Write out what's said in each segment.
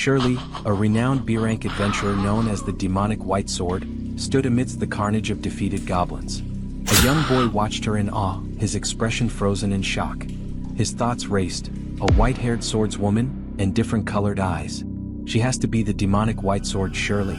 Shirley, a renowned B-rank adventurer known as the demonic White Sword, stood amidst the carnage of defeated goblins. A young boy watched her in awe, his expression frozen in shock. His thoughts raced, a white-haired swordswoman, and different-colored eyes. She has to be the demonic White Sword Shirley.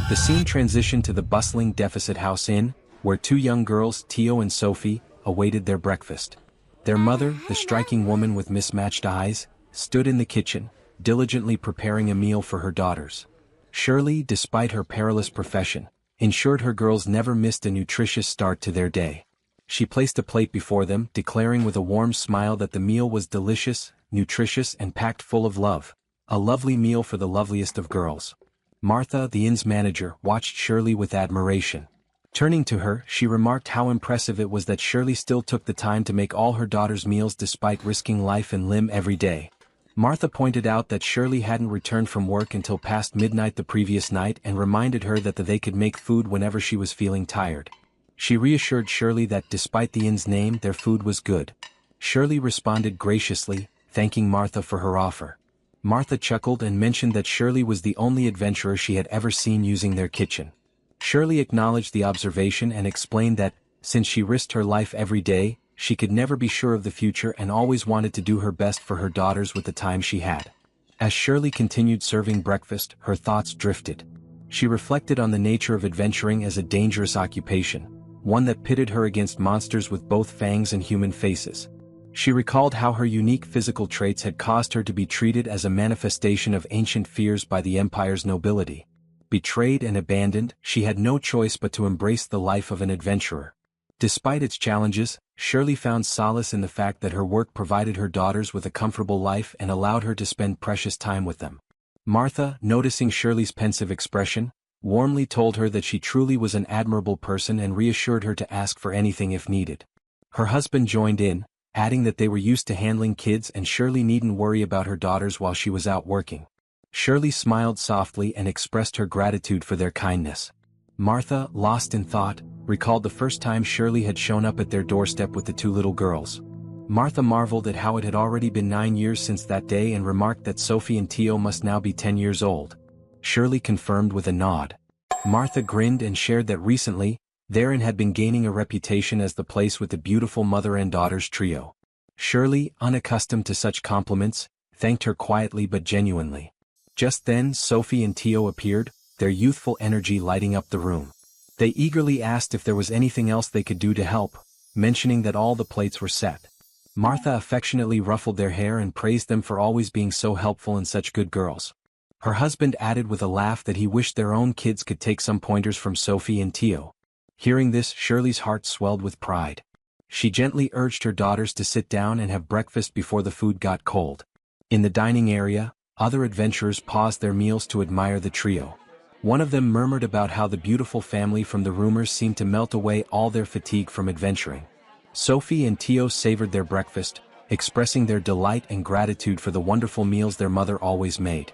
The scene transitioned to the bustling Deficit House Inn, where two young girls, Tio and Sophie, awaited their breakfast. Their mother, the striking woman with mismatched eyes, stood in the kitchen, diligently preparing a meal for her daughters. Shirley, despite her perilous profession, ensured her girls never missed a nutritious start to their day. She placed a plate before them, declaring with a warm smile that the meal was delicious, nutritious and packed full of love. A lovely meal for the loveliest of girls. Martha, the inn's manager, watched Shirley with admiration. Turning to her, she remarked how impressive it was that Shirley still took the time to make all her daughters' meals despite risking life and limb every day. Martha pointed out that Shirley hadn't returned from work until past midnight the previous night and reminded her that they could make food whenever she was feeling tired. She reassured Shirley that despite the inn's name, their food was good. Shirley responded graciously, thanking Martha for her offer. Martha chuckled and mentioned that Shirley was the only adventurer she had ever seen using their kitchen. Shirley acknowledged the observation and explained that, since she risked her life every day, she could never be sure of the future and always wanted to do her best for her daughters with the time she had. As Shirley continued serving breakfast, her thoughts drifted. She reflected on the nature of adventuring as a dangerous occupation, one that pitted her against monsters with both fangs and human faces. She recalled how her unique physical traits had caused her to be treated as a manifestation of ancient fears by the Empire's nobility. Betrayed and abandoned, she had no choice but to embrace the life of an adventurer. Despite its challenges, Shirley found solace in the fact that her work provided her daughters with a comfortable life and allowed her to spend precious time with them. Martha, noticing Shirley's pensive expression, warmly told her that she truly was an admirable person and reassured her to ask for anything if needed. Her husband joined in, adding that they were used to handling kids and Shirley needn't worry about her daughters while she was out working. Shirley smiled softly and expressed her gratitude for their kindness. Martha, lost in thought, recalled the first time Shirley had shown up at their doorstep with the two little girls. Martha marveled at how it had already been 9 years since that day and remarked that Sophie and Tio must now be 10 years old. Shirley confirmed with a nod. Martha grinned and shared that recently, their inn had been gaining a reputation as the place with the beautiful mother and daughters trio. Shirley, unaccustomed to such compliments, thanked her quietly but genuinely. Just then Sophie and Tio appeared, their youthful energy lighting up the room. They eagerly asked if there was anything else they could do to help, mentioning that all the plates were set. Martha affectionately ruffled their hair and praised them for always being so helpful and such good girls. Her husband added with a laugh that he wished their own kids could take some pointers from Sophie and Tio. Hearing this, Shirley's heart swelled with pride. She gently urged her daughters to sit down and have breakfast before the food got cold. In the dining area, other adventurers paused their meals to admire the trio. One of them murmured about how the beautiful family from the rumors seemed to melt away all their fatigue from adventuring. Sophie and Tio savored their breakfast, expressing their delight and gratitude for the wonderful meals their mother always made.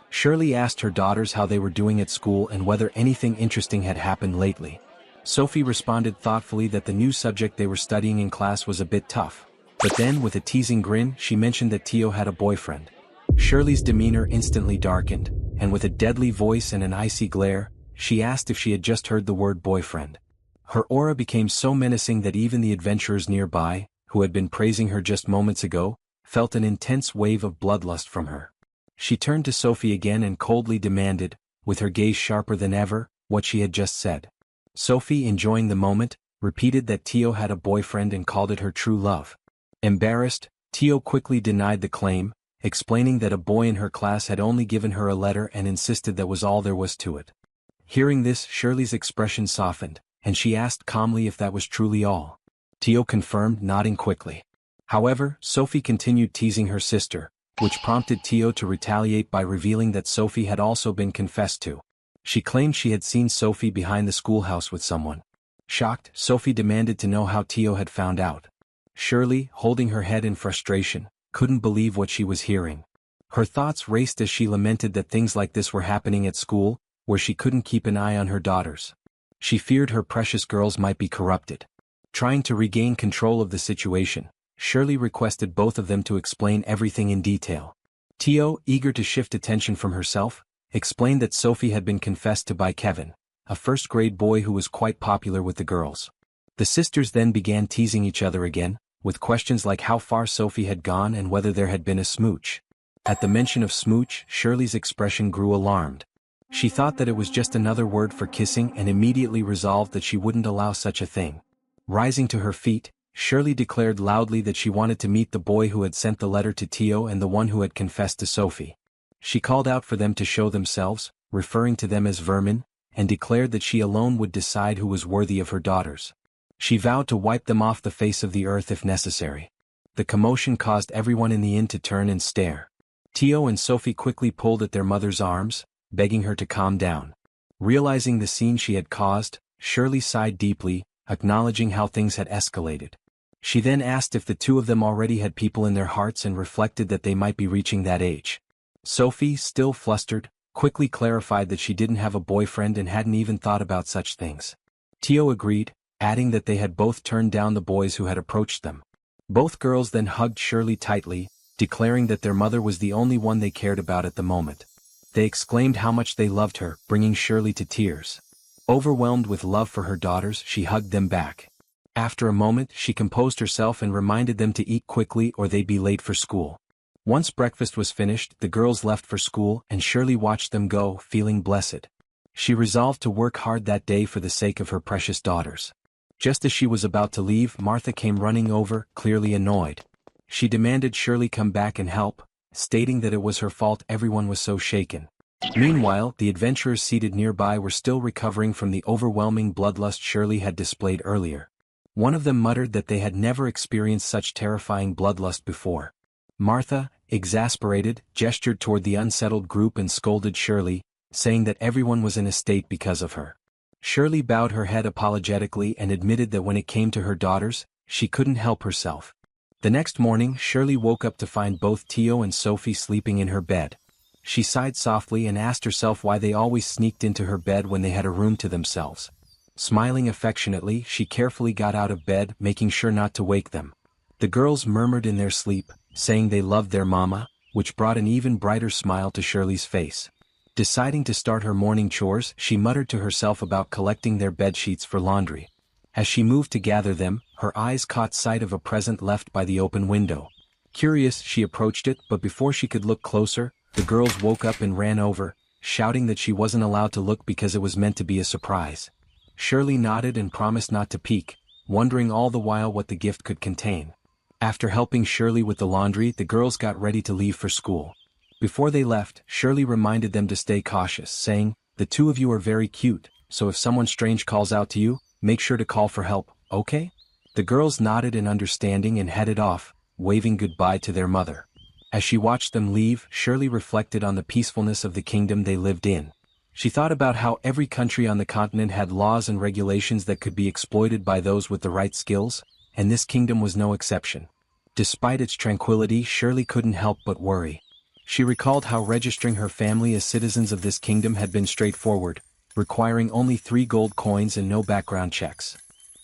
Shirley asked her daughters how they were doing at school and whether anything interesting had happened lately. Sophie responded thoughtfully that the new subject they were studying in class was a bit tough. But then, with a teasing grin, she mentioned that Tio had a boyfriend. Shirley's demeanor instantly darkened, and with a deadly voice and an icy glare, she asked if she had just heard the word boyfriend. Her aura became so menacing that even the adventurers nearby, who had been praising her just moments ago, felt an intense wave of bloodlust from her. She turned to Sophie again and coldly demanded, with her gaze sharper than ever, what she had just said. Sophie, enjoying the moment, repeated that Tio had a boyfriend and called it her true love. Embarrassed, Tio quickly denied the claim, explaining that a boy in her class had only given her a letter and insisted that was all there was to it. Hearing this, Shirley's expression softened, and she asked calmly if that was truly all. Tio confirmed, nodding quickly. However, Sophie continued teasing her sister, which prompted Tio to retaliate by revealing that Sophie had also been confessed to. She claimed she had seen Sophie behind the schoolhouse with someone. Shocked, Sophie demanded to know how Tio had found out. Shirley, holding her head in frustration, couldn't believe what she was hearing. Her thoughts raced as she lamented that things like this were happening at school, where she couldn't keep an eye on her daughters. She feared her precious girls might be corrupted. Trying to regain control of the situation, Shirley requested both of them to explain everything in detail. Tio, eager to shift attention from herself, explained that Sophie had been confessed to by Kevin, a first-grade boy who was quite popular with the girls. The sisters then began teasing each other again, with questions like how far Sophie had gone and whether there had been a smooch. At the mention of smooch, Shirley's expression grew alarmed. She thought that it was just another word for kissing and immediately resolved that she wouldn't allow such a thing. Rising to her feet, Shirley declared loudly that she wanted to meet the boy who had sent the letter to Tio and the one who had confessed to Sophie. She called out for them to show themselves, referring to them as vermin, and declared that she alone would decide who was worthy of her daughters. She vowed to wipe them off the face of the earth if necessary. The commotion caused everyone in the inn to turn and stare. Tio and Sophie quickly pulled at their mother's arms, begging her to calm down. Realizing the scene she had caused, Shirley sighed deeply, acknowledging how things had escalated. She then asked if the two of them already had people in their hearts and reflected that they might be reaching that age. Sophie, still flustered, quickly clarified that she didn't have a boyfriend and hadn't even thought about such things. Tio agreed, adding that they had both turned down the boys who had approached them. Both girls then hugged Shirley tightly, declaring that their mother was the only one they cared about at the moment. They exclaimed how much they loved her, bringing Shirley to tears. Overwhelmed with love for her daughters, she hugged them back. After a moment, she composed herself and reminded them to eat quickly or they'd be late for school. Once breakfast was finished, the girls left for school and Shirley watched them go, feeling blessed. She resolved to work hard that day for the sake of her precious daughters. Just as she was about to leave, Martha came running over, clearly annoyed. She demanded Shirley come back and help, stating that it was her fault everyone was so shaken. Meanwhile, the adventurers seated nearby were still recovering from the overwhelming bloodlust Shirley had displayed earlier. One of them muttered that they had never experienced such terrifying bloodlust before. Martha, exasperated, gestured toward the unsettled group and scolded Shirley, saying that everyone was in a state because of her. Shirley bowed her head apologetically and admitted that when it came to her daughters, she couldn't help herself. The next morning, Shirley woke up to find both Tio and Sophie sleeping in her bed. She sighed softly and asked herself why they always sneaked into her bed when they had a room to themselves. Smiling affectionately, she carefully got out of bed, making sure not to wake them. The girls murmured in their sleep, saying they loved their mama, which brought an even brighter smile to Shirley's face. Deciding to start her morning chores, she muttered to herself about collecting their bed sheets for laundry. As she moved to gather them, her eyes caught sight of a present left by the open window. Curious, she approached it, but before she could look closer, the girls woke up and ran over, shouting that she wasn't allowed to look because it was meant to be a surprise. Shirley nodded and promised not to peek, wondering all the while what the gift could contain. After helping Shirley with the laundry, the girls got ready to leave for school. Before they left, Shirley reminded them to stay cautious, saying, "The two of you are very cute, so if someone strange calls out to you, make sure to call for help, okay?" The girls nodded in understanding and headed off, waving goodbye to their mother. As she watched them leave, Shirley reflected on the peacefulness of the kingdom they lived in. She thought about how every country on the continent had laws and regulations that could be exploited by those with the right skills, and this kingdom was no exception. Despite its tranquility, Shirley couldn't help but worry. She recalled how registering her family as citizens of this kingdom had been straightforward, requiring only 3 gold coins and no background checks.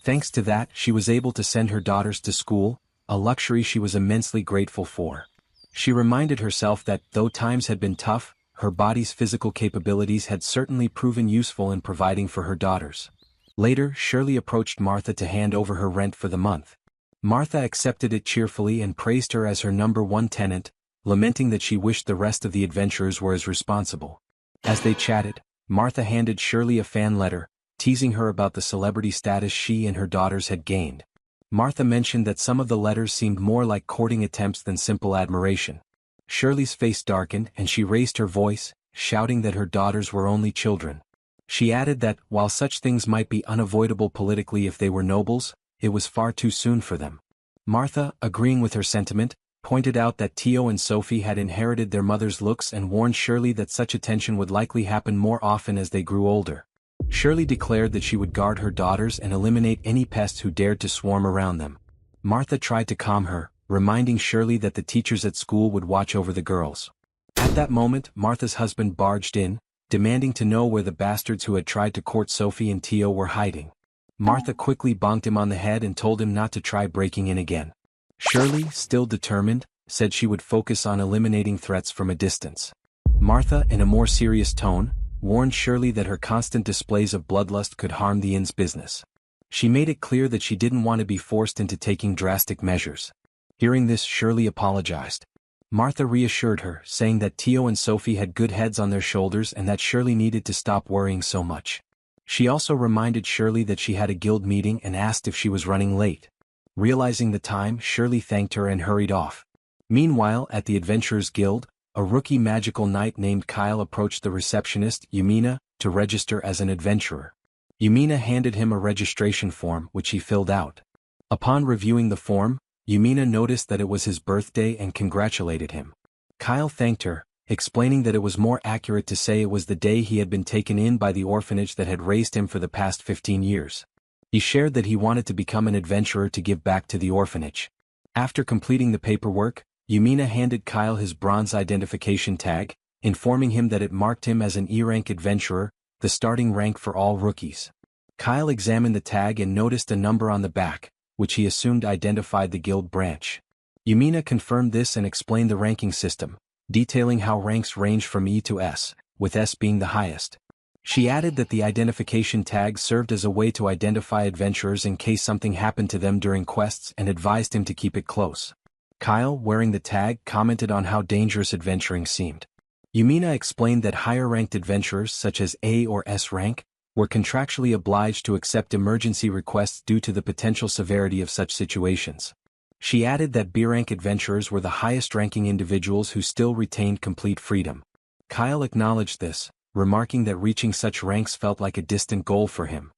Thanks to that, she was able to send her daughters to school, a luxury she was immensely grateful for. She reminded herself that, though times had been tough, her body's physical capabilities had certainly proven useful in providing for her daughters. Later, Shirley approached Martha to hand over her rent for the month. Martha accepted it cheerfully and praised her as her #1 tenant, lamenting that she wished the rest of the adventurers were as responsible. As they chatted, Martha handed Shirley a fan letter, teasing her about the celebrity status she and her daughters had gained. Martha mentioned that some of the letters seemed more like courting attempts than simple admiration. Shirley's face darkened and she raised her voice, shouting that her daughters were only children. She added that, while such things might be unavoidable politically if they were nobles, it was far too soon for them. Martha, agreeing with her sentiment, pointed out that Tio and Sophie had inherited their mother's looks and warned Shirley that such attention would likely happen more often as they grew older. Shirley declared that she would guard her daughters and eliminate any pests who dared to swarm around them. Martha tried to calm her, reminding Shirley that the teachers at school would watch over the girls. At that moment, Martha's husband barged in, demanding to know where the bastards who had tried to court Sophie and Tio were hiding. Martha quickly bonked him on the head and told him not to try breaking in again. Shirley, still determined, said she would focus on eliminating threats from a distance. Martha, in a more serious tone, warned Shirley that her constant displays of bloodlust could harm the inn's business. She made it clear that she didn't want to be forced into taking drastic measures. Hearing this, Shirley apologized. Martha reassured her, saying that Tio and Sophie had good heads on their shoulders and that Shirley needed to stop worrying so much. She also reminded Shirley that she had a guild meeting and asked if she was running late. Realizing the time, Shirley thanked her and hurried off. Meanwhile, at the Adventurers Guild, a rookie magical knight named Kyle approached the receptionist, Yumina, to register as an adventurer. Yumina handed him a registration form which he filled out. Upon reviewing the form, Yumina noticed that it was his birthday and congratulated him. Kyle thanked her, explaining that it was more accurate to say it was the day he had been taken in by the orphanage that had raised him for the past 15 years. He shared that he wanted to become an adventurer to give back to the orphanage. After completing the paperwork, Yumina handed Kyle his bronze identification tag, informing him that it marked him as an E-rank adventurer, the starting rank for all rookies. Kyle examined the tag and noticed a number on the back, which he assumed identified the guild branch. Yumina confirmed this and explained the ranking system, detailing how ranks range from E to S, with S being the highest. She added that the identification tag served as a way to identify adventurers in case something happened to them during quests and advised him to keep it close. Kyle, wearing the tag, commented on how dangerous adventuring seemed. Yumina explained that higher-ranked adventurers such as A or S rank were contractually obliged to accept emergency requests due to the potential severity of such situations. She added that B-rank adventurers were the highest-ranking individuals who still retained complete freedom. Kyle acknowledged this, remarking that reaching such ranks felt like a distant goal for him.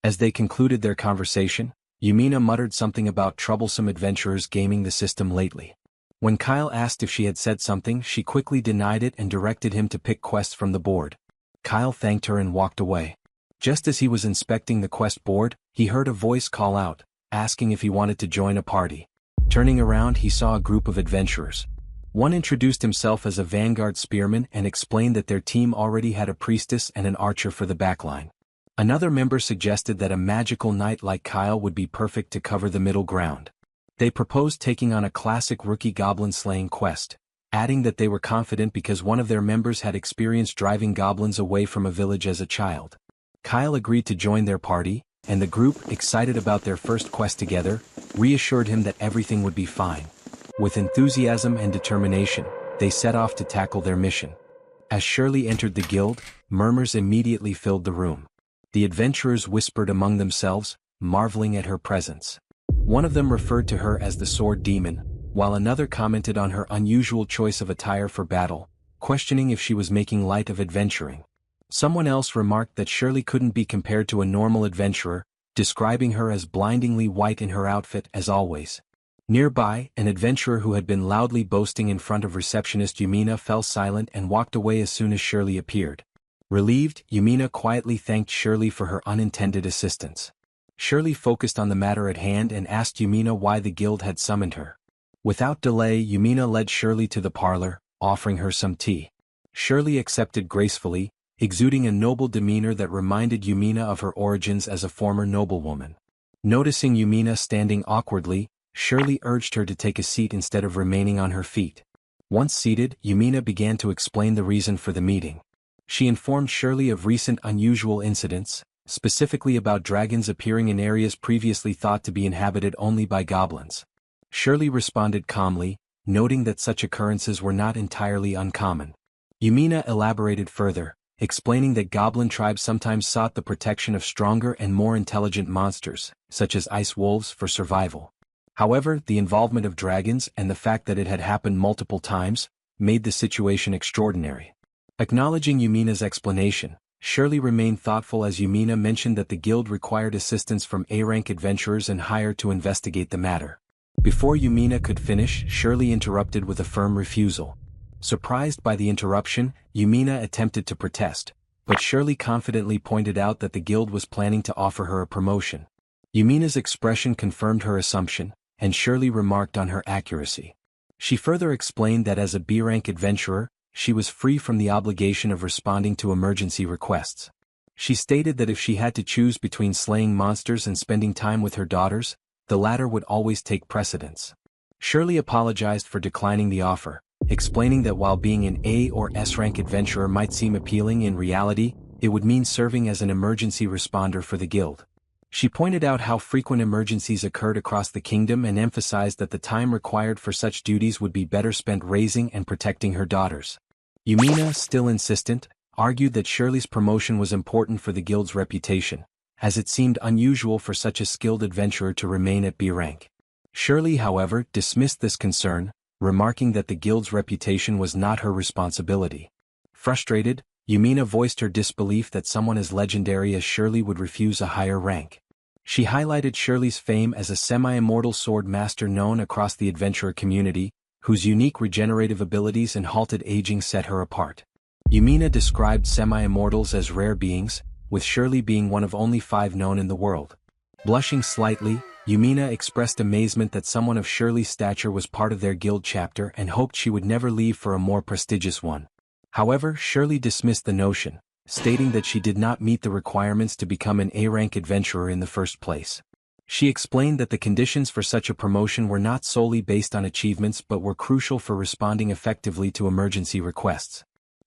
As they concluded their conversation, Yumina muttered something about troublesome adventurers gaming the system lately. When Kyle asked if she had said something, she quickly denied it and directed him to pick quests from the board. Kyle thanked her and walked away. Just as he was inspecting the quest board, he heard a voice call out, asking if he wanted to join a party. Turning around, he saw a group of adventurers. One introduced himself as a vanguard spearman and explained that their team already had a priestess and an archer for the backline. Another member suggested that a magical knight like Kyle would be perfect to cover the middle ground. They proposed taking on a classic rookie goblin slaying quest, adding that they were confident because one of their members had experience driving goblins away from a village as a child. Kyle agreed to join their party, and the group, excited about their first quest together, reassured him that everything would be fine. With enthusiasm and determination, they set off to tackle their mission. As Shirley entered the guild, murmurs immediately filled the room. The adventurers whispered among themselves, marveling at her presence. One of them referred to her as the Sword Demon, while another commented on her unusual choice of attire for battle, questioning if she was making light of adventuring. Someone else remarked that Shirley couldn't be compared to a normal adventurer, describing her as blindingly white in her outfit as always. Nearby, an adventurer who had been loudly boasting in front of receptionist Yumina fell silent and walked away as soon as Shirley appeared. Relieved, Yumina quietly thanked Shirley for her unintended assistance. Shirley focused on the matter at hand and asked Yumina why the guild had summoned her. Without delay, Yumina led Shirley to the parlor, offering her some tea. Shirley accepted gracefully, exuding a noble demeanor that reminded Yumina of her origins as a former noblewoman. Noticing Yumina standing awkwardly, Shirley urged her to take a seat instead of remaining on her feet. Once seated, Yumina began to explain the reason for the meeting. She informed Shirley of recent unusual incidents, specifically about dragons appearing in areas previously thought to be inhabited only by goblins. Shirley responded calmly, noting that such occurrences were not entirely uncommon. Yumina elaborated further, explaining that goblin tribes sometimes sought the protection of stronger and more intelligent monsters, such as ice wolves, for survival. However, the involvement of dragons and the fact that it had happened multiple times made the situation extraordinary. Acknowledging Yumina's explanation, Shirley remained thoughtful as Yumina mentioned that the guild required assistance from A-rank adventurers and hired to investigate the matter. Before Yumina could finish, Shirley interrupted with a firm refusal. Surprised by the interruption, Yumina attempted to protest, but Shirley confidently pointed out that the guild was planning to offer her a promotion. Yumina's expression confirmed her assumption, and Shirley remarked on her accuracy. She further explained that as a B-rank adventurer, she was free from the obligation of responding to emergency requests. She stated that if she had to choose between slaying monsters and spending time with her daughters, the latter would always take precedence. Shirley apologized for declining the offer, explaining that while being an A or S rank adventurer might seem appealing, in reality, it would mean serving as an emergency responder for the guild. She pointed out how frequent emergencies occurred across the kingdom and emphasized that the time required for such duties would be better spent raising and protecting her daughters. Yumina, still insistent, argued that Shirley's promotion was important for the guild's reputation, as it seemed unusual for such a skilled adventurer to remain at B rank. Shirley, however, dismissed this concern, remarking that the guild's reputation was not her responsibility. Frustrated, Yumina voiced her disbelief that someone as legendary as Shirley would refuse a higher rank. She highlighted Shirley's fame as a semi-immortal sword master known across the adventurer community, whose unique regenerative abilities and halted aging set her apart. Yumina described semi-immortals as rare beings, with Shirley being one of only 5 known in the world. Blushing slightly, Yumina expressed amazement that someone of Shirley's stature was part of their guild chapter and hoped she would never leave for a more prestigious one. However, Shirley dismissed the notion, stating that she did not meet the requirements to become an A-rank adventurer in the first place. She explained that the conditions for such a promotion were not solely based on achievements but were crucial for responding effectively to emergency requests.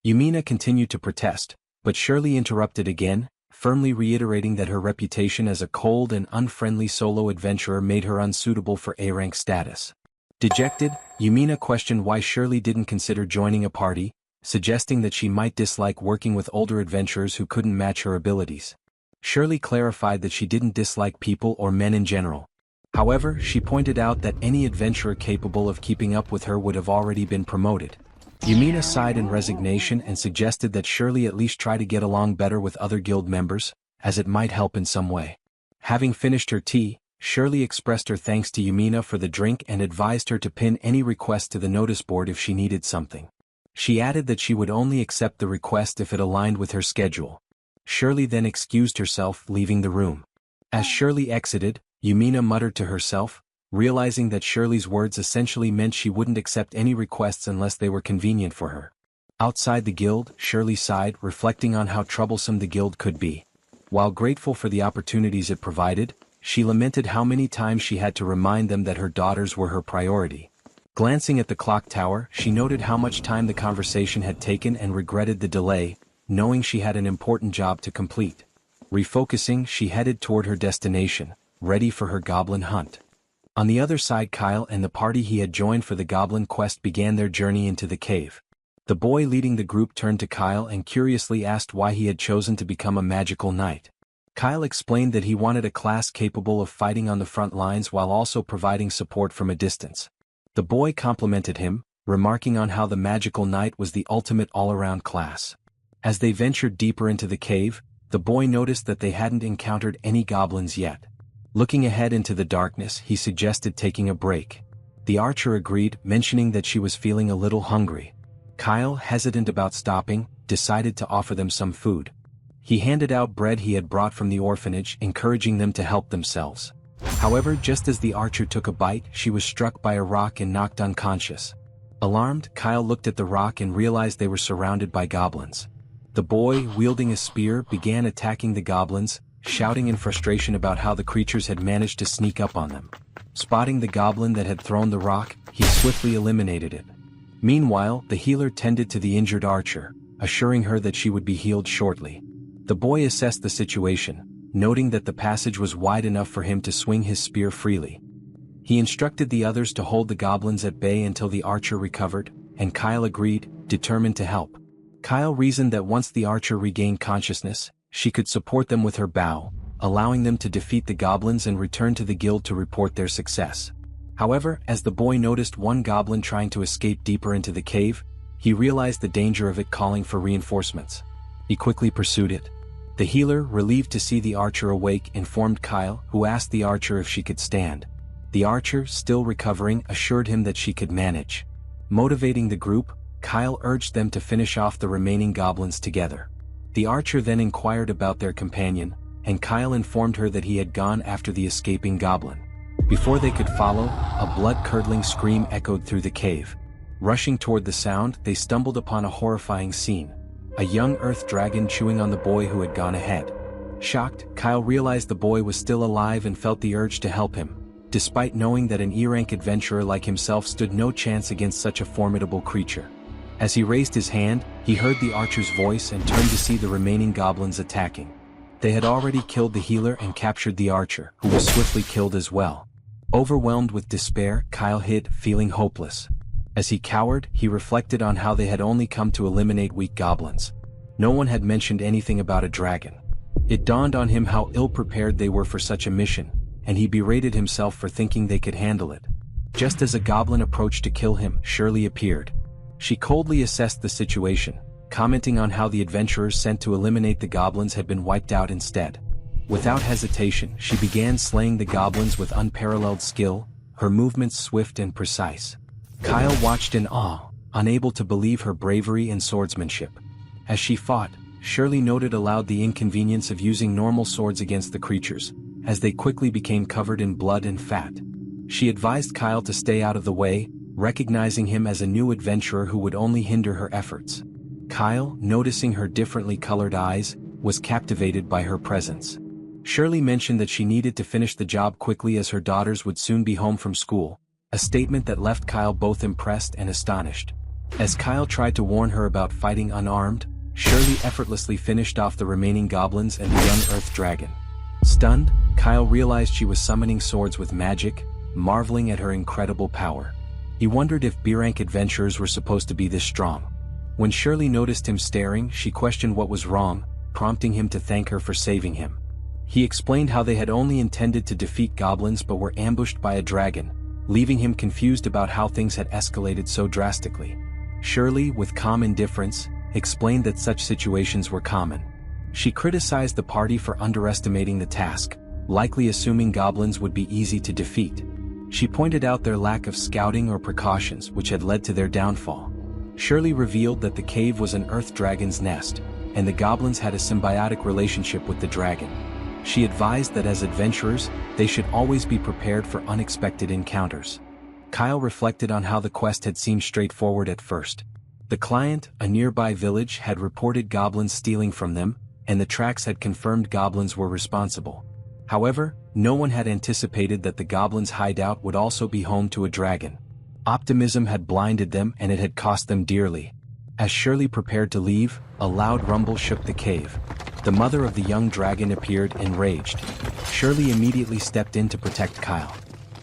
Yumina continued to protest, but Shirley interrupted again, firmly reiterating that her reputation as a cold and unfriendly solo adventurer made her unsuitable for A-rank status. Dejected, Yumina questioned why Shirley didn't consider joining a party, suggesting that she might dislike working with older adventurers who couldn't match her abilities. Shirley clarified that she didn't dislike people or men in general. However, she pointed out that any adventurer capable of keeping up with her would have already been promoted. Yumina sighed in resignation and suggested that Shirley at least try to get along better with other guild members, as it might help in some way. Having finished her tea, Shirley expressed her thanks to Yumina for the drink and advised her to pin any request to the notice board if she needed something. She added that she would only accept the request if it aligned with her schedule. Shirley then excused herself, leaving the room. As Shirley exited, Yumina muttered to herself, realizing that Shirley's words essentially meant she wouldn't accept any requests unless they were convenient for her. Outside the guild, Shirley sighed, reflecting on how troublesome the guild could be. While grateful for the opportunities it provided, she lamented how many times she had to remind them that her daughters were her priority. Glancing at the clock tower, she noted how much time the conversation had taken and regretted the delay, knowing she had an important job to complete. Refocusing, she headed toward her destination, ready for her goblin hunt. On the other side, Kyle and the party he had joined for the goblin quest began their journey into the cave. The boy leading the group turned to Kyle and curiously asked why he had chosen to become a magical knight. Kyle explained that he wanted a class capable of fighting on the front lines while also providing support from a distance. The boy complimented him, remarking on how the magical knight was the ultimate all-around class. As they ventured deeper into the cave, the boy noticed that they hadn't encountered any goblins yet. Looking ahead into the darkness, he suggested taking a break. The archer agreed, mentioning that she was feeling a little hungry. Kyle, hesitant about stopping, decided to offer them some food. He handed out bread he had brought from the orphanage, encouraging them to help themselves. However, just as the archer took a bite, she was struck by a rock and knocked unconscious. Alarmed, Kyle looked at the rock and realized they were surrounded by goblins. The boy, wielding a spear, began attacking the goblins, shouting in frustration about how the creatures had managed to sneak up on them. Spotting the goblin that had thrown the rock, he swiftly eliminated it. Meanwhile, the healer tended to the injured archer, assuring her that she would be healed shortly. The boy assessed the situation, noting that the passage was wide enough for him to swing his spear freely. He instructed the others to hold the goblins at bay until the archer recovered, and Kyle agreed, determined to help. Kyle reasoned that once the archer regained consciousness, she could support them with her bow, allowing them to defeat the goblins and return to the guild to report their success. However, as the boy noticed one goblin trying to escape deeper into the cave, he realized the danger of it calling for reinforcements. He quickly pursued it. The healer, relieved to see the archer awake, informed Kyle, who asked the archer if she could stand. The archer, still recovering, assured him that she could manage. Motivating the group, Kyle urged them to finish off the remaining goblins together. The archer then inquired about their companion, and Kyle informed her that he had gone after the escaping goblin. Before they could follow, a blood-curdling scream echoed through the cave. Rushing toward the sound, they stumbled upon a horrifying scene. A young earth dragon chewing on the boy who had gone ahead. Shocked, Kyle realized the boy was still alive and felt the urge to help him. despite knowing that an E-rank adventurer like himself stood no chance against such a formidable creature. As he raised his hand, he heard the archer's voice and turned to see the remaining goblins attacking. They had already killed the healer and captured the archer, who was swiftly killed as well. Overwhelmed with despair, Kyle hid, feeling hopeless. As he cowered, he reflected on how they had only come to eliminate weak goblins. No one had mentioned anything about a dragon. It dawned on him how ill-prepared they were for such a mission, and he berated himself for thinking they could handle it. Just as a goblin approached to kill him, Shirley appeared. She coldly assessed the situation, commenting on how the adventurers sent to eliminate the goblins had been wiped out instead. Without hesitation, she began slaying the goblins with unparalleled skill, her movements swift and precise. Kyle watched in awe, unable to believe her bravery and swordsmanship. As she fought, Shirley noted aloud the inconvenience of using normal swords against the creatures, as they quickly became covered in blood and fat. She advised Kyle to stay out of the way, recognizing him as a new adventurer who would only hinder her efforts. Kyle, noticing her differently colored eyes, was captivated by her presence. Shirley mentioned that she needed to finish the job quickly as her daughters would soon be home from school, a statement that left Kyle both impressed and astonished. As Kyle tried to warn her about fighting unarmed, Shirley effortlessly finished off the remaining goblins and the young earth dragon. Stunned, Kyle realized she was summoning swords with magic, marveling at her incredible power. He wondered if B-rank adventurers were supposed to be this strong. When Shirley noticed him staring, she questioned what was wrong, prompting him to thank her for saving him. He explained how they had only intended to defeat goblins but were ambushed by a dragon, leaving him confused about how things had escalated so drastically. Shirley, with calm indifference, explained that such situations were common. She criticized the party for underestimating the task, likely assuming goblins would be easy to defeat. She pointed out their lack of scouting or precautions which had led to their downfall. Shirley revealed that the cave was an earth dragon's nest, and the goblins had a symbiotic relationship with the dragon. She advised that as adventurers, they should always be prepared for unexpected encounters. Kyle reflected on how the quest had seemed straightforward at first. The client, a nearby village, had reported goblins stealing from them, and the tracks had confirmed goblins were responsible. However, no one had anticipated that the goblins' hideout would also be home to a dragon. Optimism had blinded them and it had cost them dearly. As Shirley prepared to leave, a loud rumble shook the cave. The mother of the young dragon appeared, enraged. Shirley immediately stepped in to protect Kyle.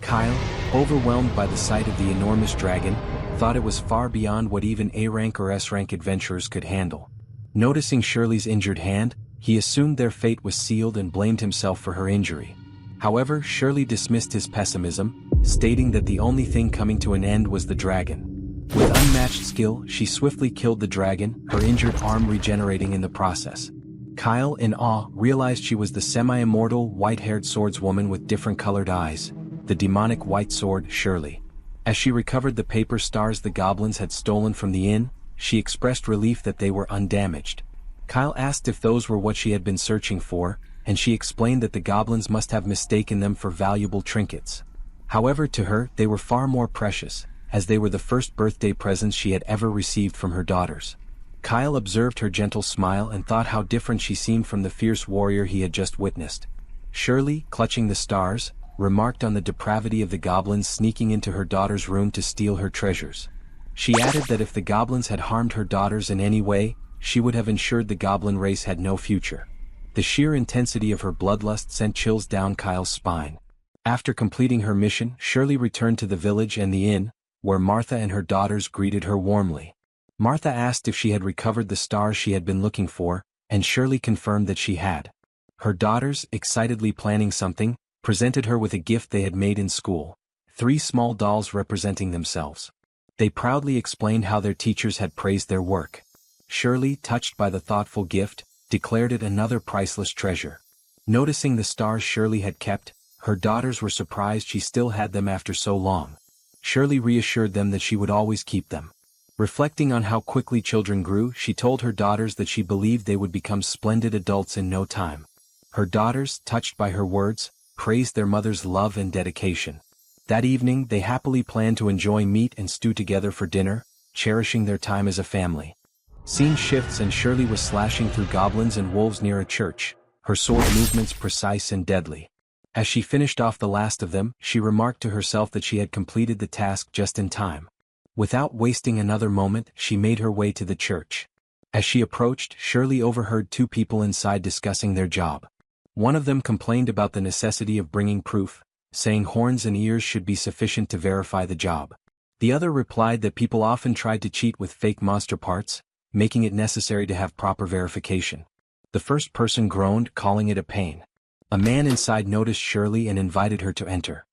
Kyle, overwhelmed by the sight of the enormous dragon, thought it was far beyond what even A-rank or S-rank adventurers could handle. Noticing Shirley's injured hand, he assumed their fate was sealed and blamed himself for her injury. However, Shirley dismissed his pessimism, stating that the only thing coming to an end was the dragon. With unmatched skill, she swiftly killed the dragon, her injured arm regenerating in the process. Kyle, in awe, realized she was the semi-immortal, white-haired swordswoman with different colored eyes, the demonic white sword, Shirley. As she recovered the paper stars the goblins had stolen from the inn, she expressed relief that they were undamaged. Kyle asked if those were what she had been searching for, and she explained that the goblins must have mistaken them for valuable trinkets. However, to her, they were far more precious, as they were the first birthday presents she had ever received from her daughters. Kyle observed her gentle smile and thought how different she seemed from the fierce warrior he had just witnessed. Shirley, clutching the stars, remarked on the depravity of the goblins sneaking into her daughter's room to steal her treasures. She added that if the goblins had harmed her daughters in any way, she would have ensured the goblin race had no future. The sheer intensity of her bloodlust sent chills down Kyle's spine. After completing her mission, Shirley returned to the village and the inn, where Martha and her daughters greeted her warmly. Martha asked if she had recovered the stars she had been looking for, and Shirley confirmed that she had. Her daughters, excitedly planning something, presented her with a gift they had made in school, 3 small dolls representing themselves. They proudly explained how their teachers had praised their work. Shirley, touched by the thoughtful gift, declared it another priceless treasure. Noticing the stars Shirley had kept, her daughters were surprised she still had them after so long. Shirley reassured them that she would always keep them. Reflecting on how quickly children grew, she told her daughters that she believed they would become splendid adults in no time. Her daughters, touched by her words, praised their mother's love and dedication. That evening, they happily planned to enjoy meat and stew together for dinner, cherishing their time as a family. Scene shifts and Shirley was slashing through goblins and wolves near a church, her sword movements precise and deadly. As she finished off the last of them, she remarked to herself that she had completed the task just in time. Without wasting another moment, she made her way to the church. As she approached, Shirley overheard two people inside discussing their job. One of them complained about the necessity of bringing proof, saying horns and ears should be sufficient to verify the job. The other replied that people often tried to cheat with fake monster parts, making it necessary to have proper verification. The first person groaned, calling it a pain. A man inside noticed Shirley and invited her to enter.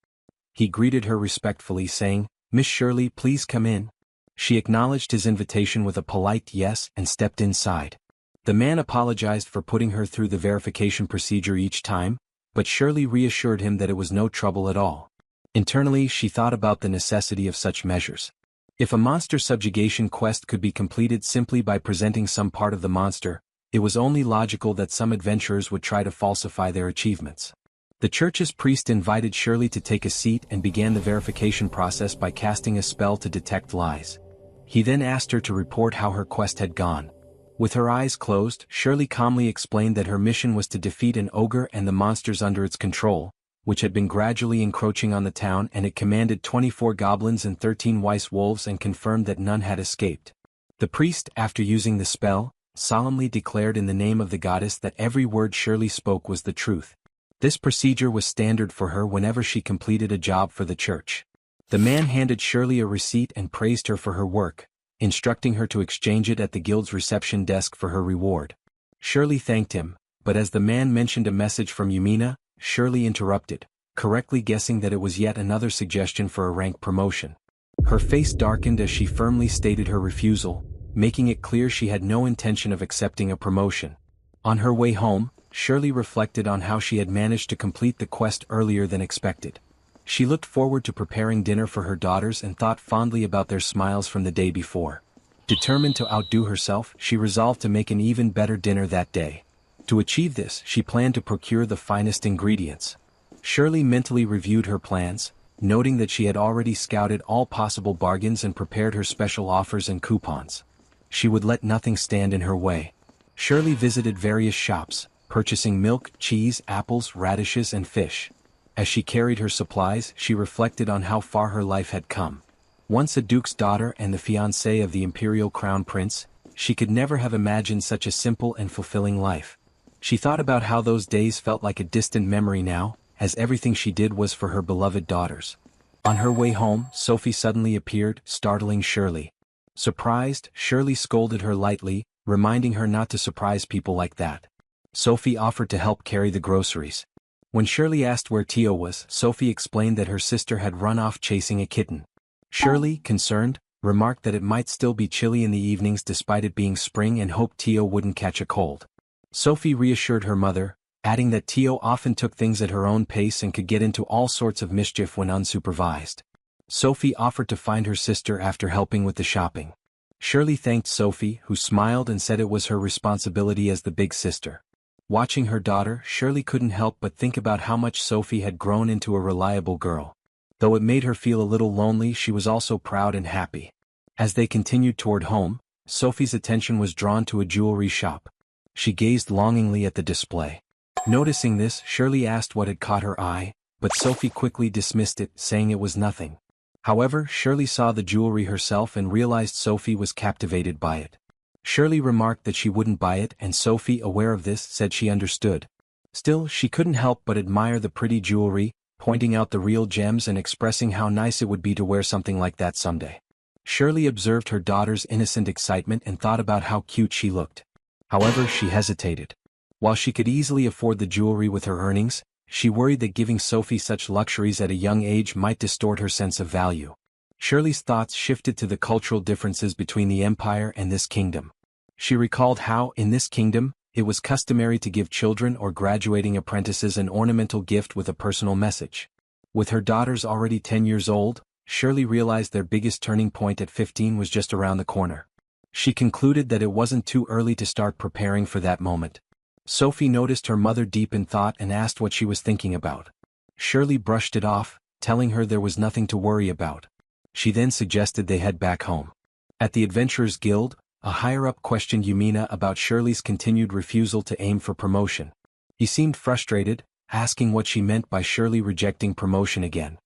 He greeted her respectfully, saying, "Miss Shirley, please come in." She acknowledged his invitation with a polite yes and stepped inside. The man apologized for putting her through the verification procedure each time, but Shirley reassured him that it was no trouble at all. Internally, she thought about the necessity of such measures. If a monster subjugation quest could be completed simply by presenting some part of the monster, it was only logical that some adventurers would try to falsify their achievements. The church's priest invited Shirley to take a seat and began the verification process by casting a spell to detect lies. He then asked her to report how her quest had gone. With her eyes closed, Shirley calmly explained that her mission was to defeat an ogre and the monsters under its control, which had been gradually encroaching on the town, and it commanded 24 goblins and 13 white wolves and confirmed that none had escaped. The priest, after using the spell, solemnly declared in the name of the goddess that every word Shirley spoke was the truth. This procedure was standard for her whenever she completed a job for the church. The man handed Shirley a receipt and praised her for her work, instructing her to exchange it at the guild's reception desk for her reward. Shirley thanked him, but as the man mentioned a message from Yumina, Shirley interrupted, correctly guessing that it was yet another suggestion for a rank promotion. Her face darkened as she firmly stated her refusal, making it clear she had no intention of accepting a promotion. On her way home, Shirley reflected on how she had managed to complete the quest earlier than expected. She looked forward to preparing dinner for her daughters and thought fondly about their smiles from the day before. Determined to outdo herself, she resolved to make an even better dinner that day. To achieve this, she planned to procure the finest ingredients. Shirley mentally reviewed her plans, noting that she had already scouted all possible bargains and prepared her special offers and coupons. She would let nothing stand in her way. Shirley visited various shops, purchasing milk, cheese, apples, radishes, and fish. As she carried her supplies, she reflected on how far her life had come. Once a duke's daughter and the fiancée of the imperial crown prince, she could never have imagined such a simple and fulfilling life. She thought about how those days felt like a distant memory now, as everything she did was for her beloved daughters. On her way home, Sophie suddenly appeared, startling Shirley. Surprised, Shirley scolded her lightly, reminding her not to surprise people like that. Sophie offered to help carry the groceries. When Shirley asked where Tio was, Sophie explained that her sister had run off chasing a kitten. Shirley, concerned, remarked that it might still be chilly in the evenings despite it being spring and hoped Tio wouldn't catch a cold. Sophie reassured her mother, adding that Tio often took things at her own pace and could get into all sorts of mischief when unsupervised. Sophie offered to find her sister after helping with the shopping. Shirley thanked Sophie, who smiled and said it was her responsibility as the big sister. Watching her daughter, Shirley couldn't help but think about how much Sophie had grown into a reliable girl. Though it made her feel a little lonely, she was also proud and happy. As they continued toward home, Sophie's attention was drawn to a jewelry shop. She gazed longingly at the display. Noticing this, Shirley asked what had caught her eye, but Sophie quickly dismissed it, saying it was nothing. However, Shirley saw the jewelry herself and realized Sophie was captivated by it. Shirley remarked that she wouldn't buy it, and Sophie, aware of this, said she understood. Still, she couldn't help but admire the pretty jewelry, pointing out the real gems and expressing how nice it would be to wear something like that someday. Shirley observed her daughter's innocent excitement and thought about how cute she looked. However, she hesitated. While she could easily afford the jewelry with her earnings, she worried that giving Sophie such luxuries at a young age might distort her sense of value. Shirley's thoughts shifted to the cultural differences between the empire and this kingdom. She recalled how, in this kingdom, it was customary to give children or graduating apprentices an ornamental gift with a personal message. With her daughters already 10 years old, Shirley realized their biggest turning point at 15 was just around the corner. She concluded that it wasn't too early to start preparing for that moment. Sophie noticed her mother deep in thought and asked what she was thinking about. Shirley brushed it off, telling her there was nothing to worry about. She then suggested they head back home. At the Adventurers Guild, a higher-up questioned Yumina about Shirley's continued refusal to aim for promotion. He seemed frustrated, asking what she meant by Shirley rejecting promotion again.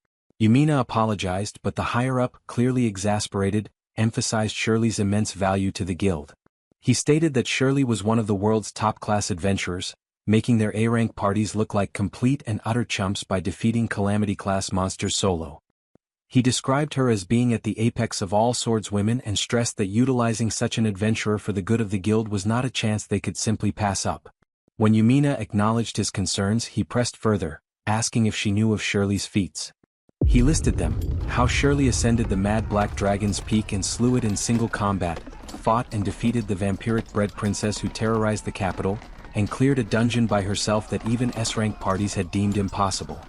Yumina apologized, but the higher-up, clearly exasperated, emphasized Shirley's immense value to the guild. He stated that Shirley was one of the world's top-class adventurers, making their A-rank parties look like complete and utter chumps by defeating Calamity-class monsters solo. He described her as being at the apex of all swordswomen and stressed that utilizing such an adventurer for the good of the guild was not a chance they could simply pass up. When Yumina acknowledged his concerns, he pressed further, asking if she knew of Shirley's feats. He listed them: how Shirley ascended the Mad Black Dragon's Peak and slew it in single combat, fought and defeated the vampiric-bred princess who terrorized the capital, and cleared a dungeon by herself that even S-rank parties had deemed impossible.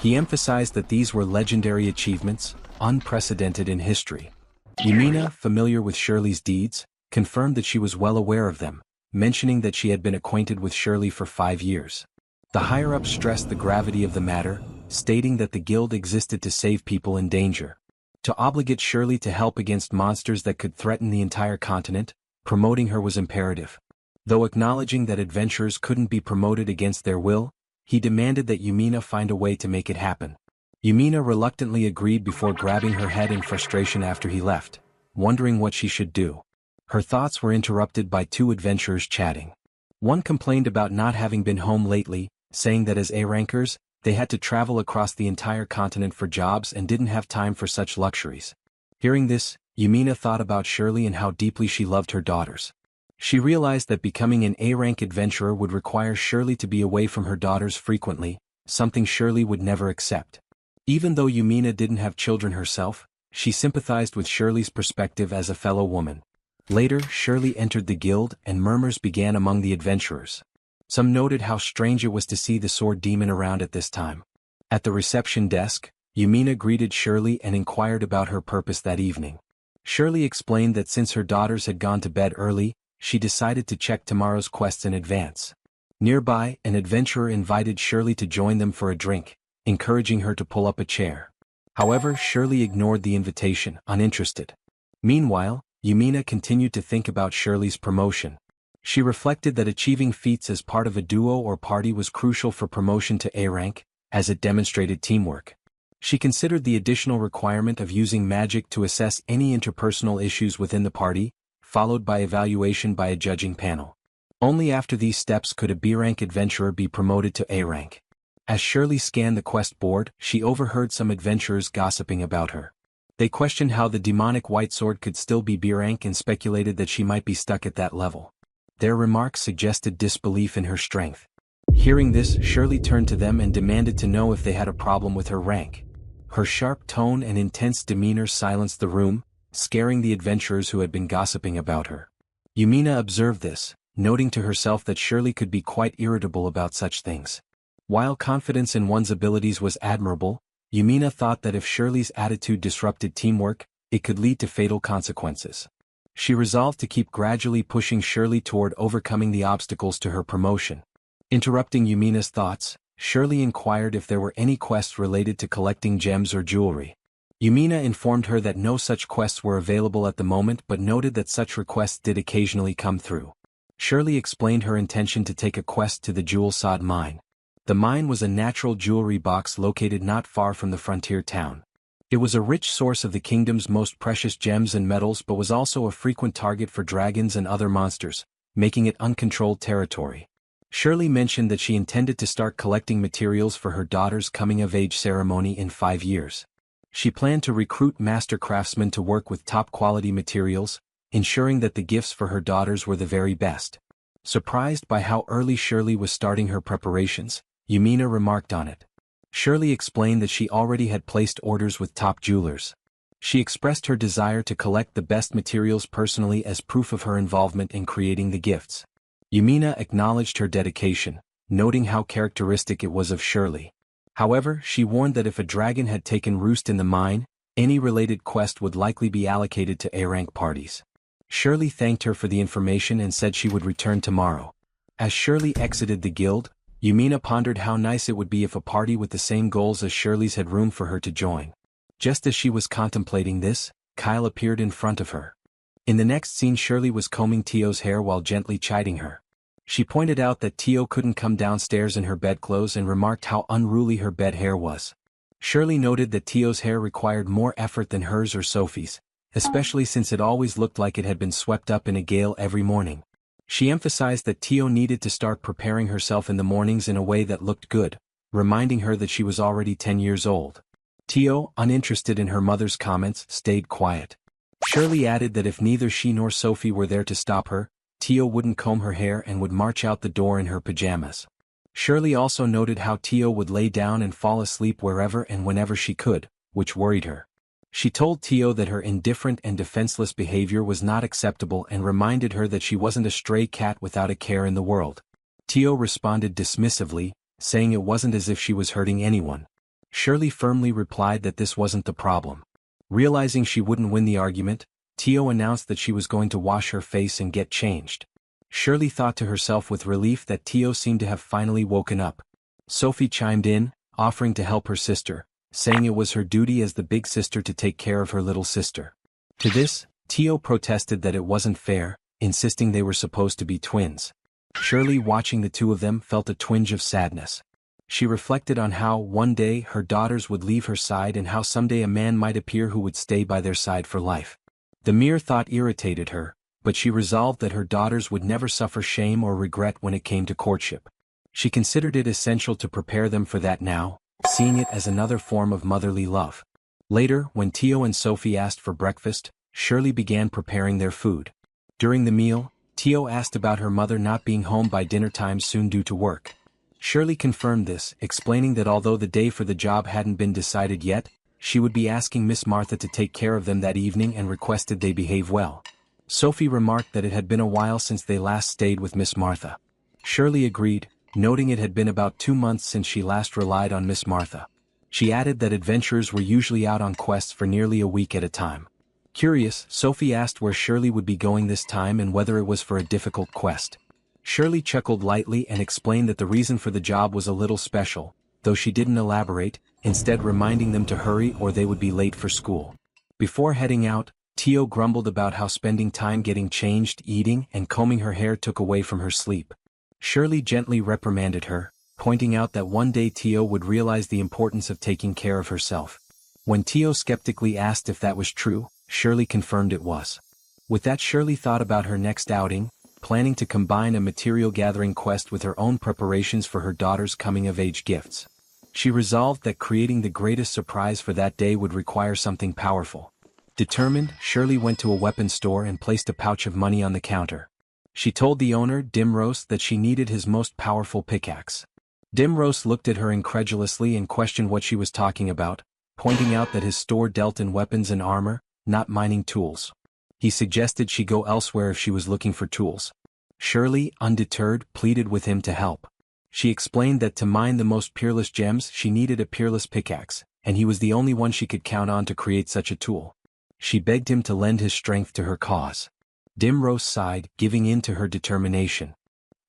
He emphasized that these were legendary achievements, unprecedented in history. Yumina, familiar with Shirley's deeds, confirmed that she was well aware of them, mentioning that she had been acquainted with Shirley for 5 years. The higher-ups stressed the gravity of the matter, stating that the guild existed to save people in danger. To obligate Shirley to help against monsters that could threaten the entire continent, promoting her was imperative. Though acknowledging that adventurers couldn't be promoted against their will, he demanded that Yumina find a way to make it happen. Yumina reluctantly agreed before grabbing her head in frustration after he left, wondering what she should do. Her thoughts were interrupted by 2 adventurers chatting. One complained about not having been home lately, saying that as A-rankers, they had to travel across the entire continent for jobs and didn't have time for such luxuries. Hearing this, Yumina thought about Shirley and how deeply she loved her daughters. She realized that becoming an A-rank adventurer would require Shirley to be away from her daughters frequently, something Shirley would never accept. Even though Yumina didn't have children herself, she sympathized with Shirley's perspective as a fellow woman. Later, Shirley entered the guild and murmurs began among the adventurers. Some noted how strange it was to see the sword demon around at this time. At the reception desk, Yumina greeted Shirley and inquired about her purpose that evening. Shirley explained that since her daughters had gone to bed early, she decided to check tomorrow's quests in advance. Nearby, an adventurer invited Shirley to join them for a drink, encouraging her to pull up a chair. However, Shirley ignored the invitation, uninterested. Meanwhile, Yumina continued to think about Shirley's promotion. She reflected that achieving feats as part of a duo or party was crucial for promotion to A rank, as it demonstrated teamwork. She considered the additional requirement of using magic to assess any interpersonal issues within the party, followed by evaluation by a judging panel. Only after these steps could a B-rank adventurer be promoted to A rank. As Shirley scanned the quest board, she overheard some adventurers gossiping about her. They questioned how the demonic white sword could still be B rank and speculated that she might be stuck at that level. Their remarks suggested disbelief in her strength. Hearing this, Shirley turned to them and demanded to know if they had a problem with her rank. Her sharp tone and intense demeanor silenced the room, scaring the adventurers who had been gossiping about her. Yumina observed this, noting to herself that Shirley could be quite irritable about such things. While confidence in one's abilities was admirable, Yumina thought that if Shirley's attitude disrupted teamwork, it could lead to fatal consequences. She resolved to keep gradually pushing Shirley toward overcoming the obstacles to her promotion. Interrupting Yumina's thoughts, Shirley inquired if there were any quests related to collecting gems or jewelry. Yumina informed her that no such quests were available at the moment but noted that such requests did occasionally come through. Shirley explained her intention to take a quest to the Jewel Sod mine. The mine was a natural jewelry box located not far from the frontier town. It was a rich source of the kingdom's most precious gems and metals but was also a frequent target for dragons and other monsters, making it uncontrolled territory. Shirley mentioned that she intended to start collecting materials for her daughter's coming-of-age ceremony in 5 years. She planned to recruit master craftsmen to work with top-quality materials, ensuring that the gifts for her daughters were the very best. Surprised by how early Shirley was starting her preparations, Yumina remarked on it. Shirley explained that she already had placed orders with top jewelers. She expressed her desire to collect the best materials personally as proof of her involvement in creating the gifts. Yumina acknowledged her dedication, noting how characteristic it was of Shirley. However, she warned that if a dragon had taken roost in the mine, any related quest would likely be allocated to A-rank parties. Shirley thanked her for the information and said she would return tomorrow. As Shirley exited the guild, Yumina pondered how nice it would be if a party with the same goals as Shirley's had room for her to join. Just as she was contemplating this, Kyle appeared in front of her. In the next scene, Shirley was combing Tio's hair while gently chiding her. She pointed out that Tio couldn't come downstairs in her bedclothes and remarked how unruly her bed hair was. Shirley noted that Tio's hair required more effort than hers or Sophie's, especially since it always looked like it had been swept up in a gale every morning. She emphasized that Tio needed to start preparing herself in the mornings in a way that looked good, reminding her that she was already 10 years old. Tio, uninterested in her mother's comments, stayed quiet. Shirley added that if neither she nor Sophie were there to stop her, Tio wouldn't comb her hair and would march out the door in her pajamas. Shirley also noted how Tio would lay down and fall asleep wherever and whenever she could, which worried her. She told Tio that her indifferent and defenseless behavior was not acceptable and reminded her that she wasn't a stray cat without a care in the world. Tio responded dismissively, saying it wasn't as if she was hurting anyone. Shirley firmly replied that this wasn't the problem. Realizing she wouldn't win the argument, Tio announced that she was going to wash her face and get changed. Shirley thought to herself with relief that Tio seemed to have finally woken up. Sophie chimed in, offering to help her sister, saying it was her duty as the big sister to take care of her little sister. To this, Tio protested that it wasn't fair, insisting they were supposed to be twins. Shirley, watching the two of them, felt a twinge of sadness. She reflected on how, one day, her daughters would leave her side and how someday a man might appear who would stay by their side for life. The mere thought irritated her, but she resolved that her daughters would never suffer shame or regret when it came to courtship. She considered it essential to prepare them for that now, seeing it as another form of motherly love. Later, when Tio and Sophie asked for breakfast, Shirley began preparing their food. During the meal, Tio asked about her mother not being home by dinner time soon due to work. Shirley confirmed this, explaining that although the day for the job hadn't been decided yet, she would be asking Miss Martha to take care of them that evening and requested they behave well. Sophie remarked that it had been a while since they last stayed with Miss Martha. Shirley agreed, noting it had been about 2 months since she last relied on Miss Martha. She added that adventurers were usually out on quests for nearly a week at a time. Curious, Sophie asked where Shirley would be going this time and whether it was for a difficult quest. Shirley chuckled lightly and explained that the reason for the job was a little special, though she didn't elaborate, instead reminding them to hurry or they would be late for school. Before heading out, Tio grumbled about how spending time getting changed, eating, and combing her hair took away from her sleep. Shirley gently reprimanded her, pointing out that one day Tio would realize the importance of taking care of herself. When Tio skeptically asked if that was true, Shirley confirmed it was. With that, Shirley thought about her next outing, planning to combine a material gathering quest with her own preparations for her daughter's coming-of-age gifts. She resolved that creating the greatest surprise for that day would require something powerful. Determined, Shirley went to a weapons store and placed a pouch of money on the counter. She told the owner, Dimrose, that she needed his most powerful pickaxe. Dimrose looked at her incredulously and questioned what she was talking about, pointing out that his store dealt in weapons and armor, not mining tools. He suggested she go elsewhere if she was looking for tools. Shirley, undeterred, pleaded with him to help. She explained that to mine the most peerless gems she needed a peerless pickaxe, and he was the only one she could count on to create such a tool. She begged him to lend his strength to her cause. Dimrose sighed, giving in to her determination.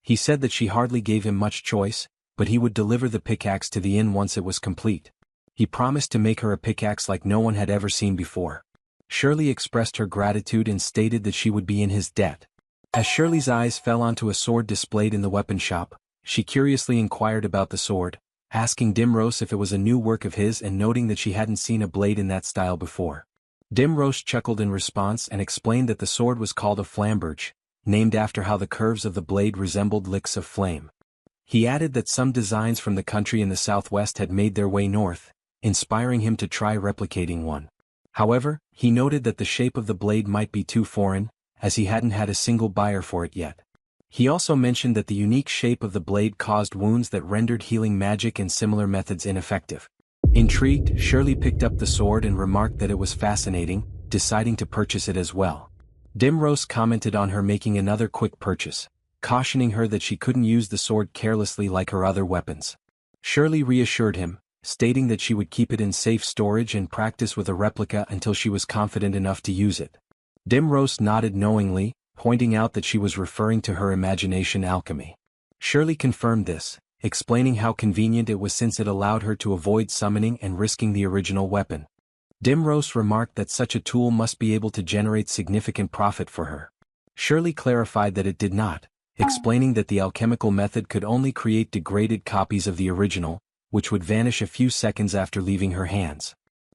He said that she hardly gave him much choice, but he would deliver the pickaxe to the inn once it was complete. He promised to make her a pickaxe like no one had ever seen before. Shirley expressed her gratitude and stated that she would be in his debt. As Shirley's eyes fell onto a sword displayed in the weapon shop, she curiously inquired about the sword, asking Dimrose if it was a new work of his and noting that she hadn't seen a blade in that style before. Dimrose chuckled in response and explained that the sword was called a flamberge, named after how the curves of the blade resembled licks of flame. He added that some designs from the country in the southwest had made their way north, inspiring him to try replicating one. However, he noted that the shape of the blade might be too foreign, as he hadn't had a single buyer for it yet. He also mentioned that the unique shape of the blade caused wounds that rendered healing magic and similar methods ineffective. Intrigued, Shirley picked up the sword and remarked that it was fascinating, deciding to purchase it as well. Dimrose commented on her making another quick purchase, cautioning her that she couldn't use the sword carelessly like her other weapons. Shirley reassured him, stating that she would keep it in safe storage and practice with a replica until she was confident enough to use it. Dimrose nodded knowingly, pointing out that she was referring to her imagination alchemy. Shirley confirmed this, explaining how convenient it was since it allowed her to avoid summoning and risking the original weapon. Dimrose remarked that such a tool must be able to generate significant profit for her. Shirley clarified that it did not, explaining that the alchemical method could only create degraded copies of the original, which would vanish a few seconds after leaving her hands.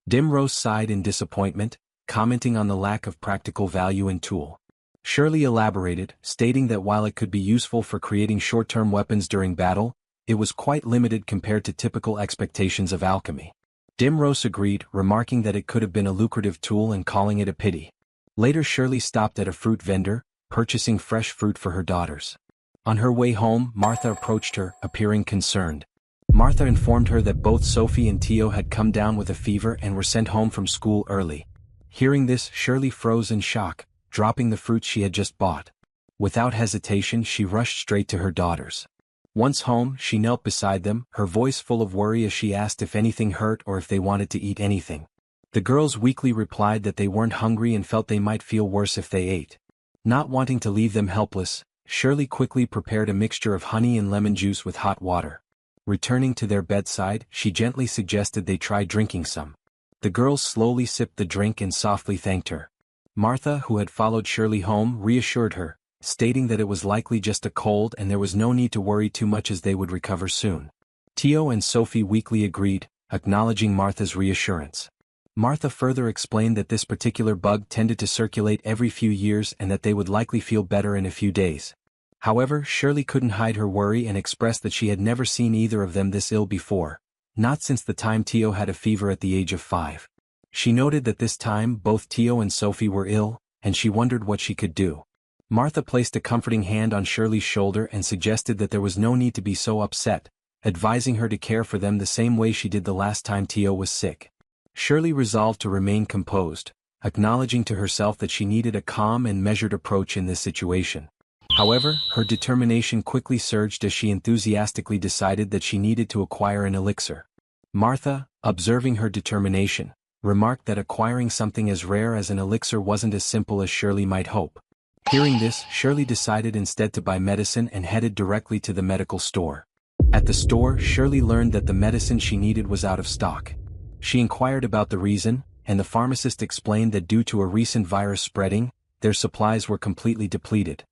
Dimrose sighed in disappointment, commenting on the lack of practical value in tool. Shirley elaborated, stating that while it could be useful for creating short-term weapons during battle, it was quite limited compared to typical expectations of alchemy. Dimrose agreed, remarking that it could have been a lucrative tool and calling it a pity. Later Shirley stopped at a fruit vendor, purchasing fresh fruit for her daughters. On her way home, Martha approached her, appearing concerned. Martha informed her that both Sophie and Tio had come down with a fever and were sent home from school early. Hearing this, Shirley froze in shock, dropping the fruit she had just bought. Without hesitation, she rushed straight to her daughters. Once home, she knelt beside them, her voice full of worry as she asked if anything hurt or if they wanted to eat anything. The girls weakly replied that they weren't hungry and felt they might feel worse if they ate. Not wanting to leave them helpless, Shirley quickly prepared a mixture of honey and lemon juice with hot water. Returning to their bedside, she gently suggested they try drinking some. The girls slowly sipped the drink and softly thanked her. Martha, who had followed Shirley home, reassured her, stating that it was likely just a cold and there was no need to worry too much as they would recover soon. Tio and Sophie weakly agreed, acknowledging Martha's reassurance. Martha further explained that this particular bug tended to circulate every few years and that they would likely feel better in a few days. However, Shirley couldn't hide her worry and expressed that she had never seen either of them this ill before, not since the time Tio had a fever at the age of 5. She noted that this time both Tio and Sophie were ill, and she wondered what she could do. Martha placed a comforting hand on Shirley's shoulder and suggested that there was no need to be so upset, advising her to care for them the same way she did the last time Tio was sick. Shirley resolved to remain composed, acknowledging to herself that she needed a calm and measured approach in this situation. However, her determination quickly surged as she enthusiastically decided that she needed to acquire an elixir. Martha, observing her determination, remarked that acquiring something as rare as an elixir wasn't as simple as Shirley might hope. Hearing this, Shirley decided instead to buy medicine and headed directly to the medical store. At the store, Shirley learned that the medicine she needed was out of stock. She inquired about the reason, and the pharmacist explained that due to a recent virus spreading, their supplies were completely depleted.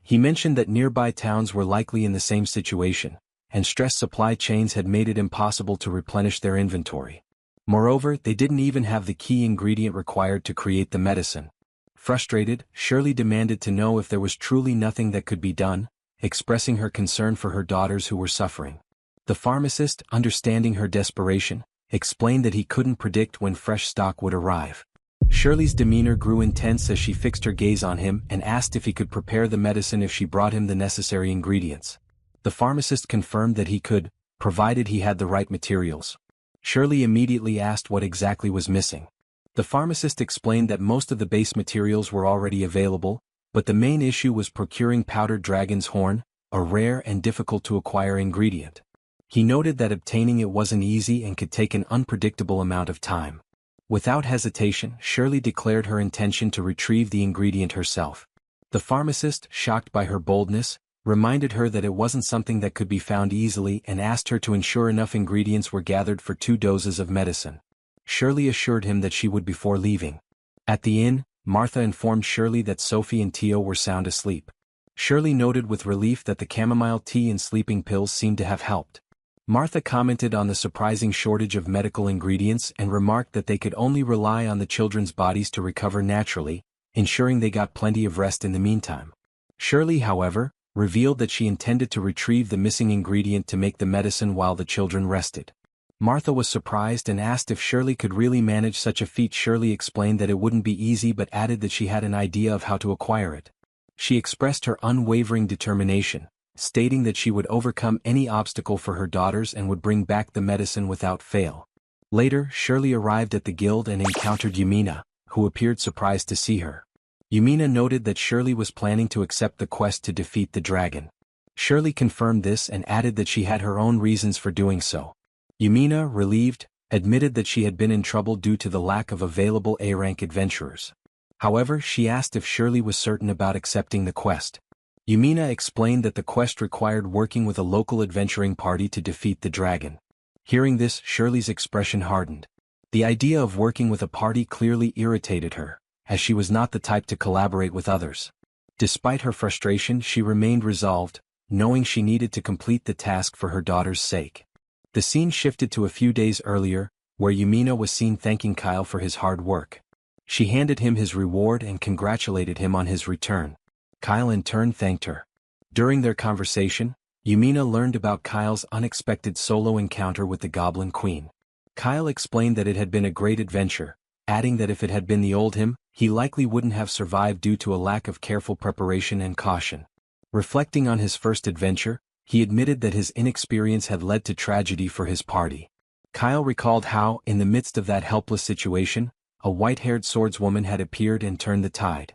He mentioned that nearby towns were likely in the same situation, and stressed supply chains had made it impossible to replenish their inventory. Moreover, they didn't even have the key ingredient required to create the medicine. Frustrated, Shirley demanded to know if there was truly nothing that could be done, expressing her concern for her daughters who were suffering. The pharmacist, understanding her desperation, explained that he couldn't predict when fresh stock would arrive. Shirley's demeanor grew intense as she fixed her gaze on him and asked if he could prepare the medicine if she brought him the necessary ingredients. The pharmacist confirmed that he could, provided he had the right materials. Shirley immediately asked what exactly was missing. The pharmacist explained that most of the base materials were already available, but the main issue was procuring powdered dragon's horn, a rare and difficult to acquire ingredient. He noted that obtaining it wasn't easy and could take an unpredictable amount of time. Without hesitation, Shirley declared her intention to retrieve the ingredient herself. The pharmacist, shocked by her boldness, reminded her that it wasn't something that could be found easily and asked her to ensure enough ingredients were gathered for 2 doses of medicine. Shirley assured him that she would before leaving. At the inn, Martha informed Shirley that Sophie and Tio were sound asleep. Shirley noted with relief that the chamomile tea and sleeping pills seemed to have helped. Martha commented on the surprising shortage of medical ingredients and remarked that they could only rely on the children's bodies to recover naturally, ensuring they got plenty of rest in the meantime. Shirley, however, revealed that she intended to retrieve the missing ingredient to make the medicine while the children rested. Martha was surprised and asked if Shirley could really manage such a feat. Shirley explained that it wouldn't be easy but added that she had an idea of how to acquire it. She expressed her unwavering determination, stating that she would overcome any obstacle for her daughters and would bring back the medicine without fail. Later, Shirley arrived at the guild and encountered Yumina, who appeared surprised to see her. Yumina noted that Shirley was planning to accept the quest to defeat the dragon. Shirley confirmed this and added that she had her own reasons for doing so. Yumina, relieved, admitted that she had been in trouble due to the lack of available A-rank adventurers. However, she asked if Shirley was certain about accepting the quest. Yumina explained that the quest required working with a local adventuring party to defeat the dragon. Hearing this, Shirley's expression hardened. The idea of working with a party clearly irritated her, as she was not the type to collaborate with others. Despite her frustration, she remained resolved, knowing she needed to complete the task for her daughter's sake. The scene shifted to a few days earlier, where Yumina was seen thanking Kyle for his hard work. She handed him his reward and congratulated him on his return. Kyle in turn thanked her. During their conversation, Yumina learned about Kyle's unexpected solo encounter with the Goblin Queen. Kyle explained that it had been a great adventure, adding that if it had been the old him, he likely wouldn't have survived due to a lack of careful preparation and caution. Reflecting on his first adventure, he admitted that his inexperience had led to tragedy for his party. Kyle recalled how, in the midst of that helpless situation, a white-haired swordswoman had appeared and turned the tide.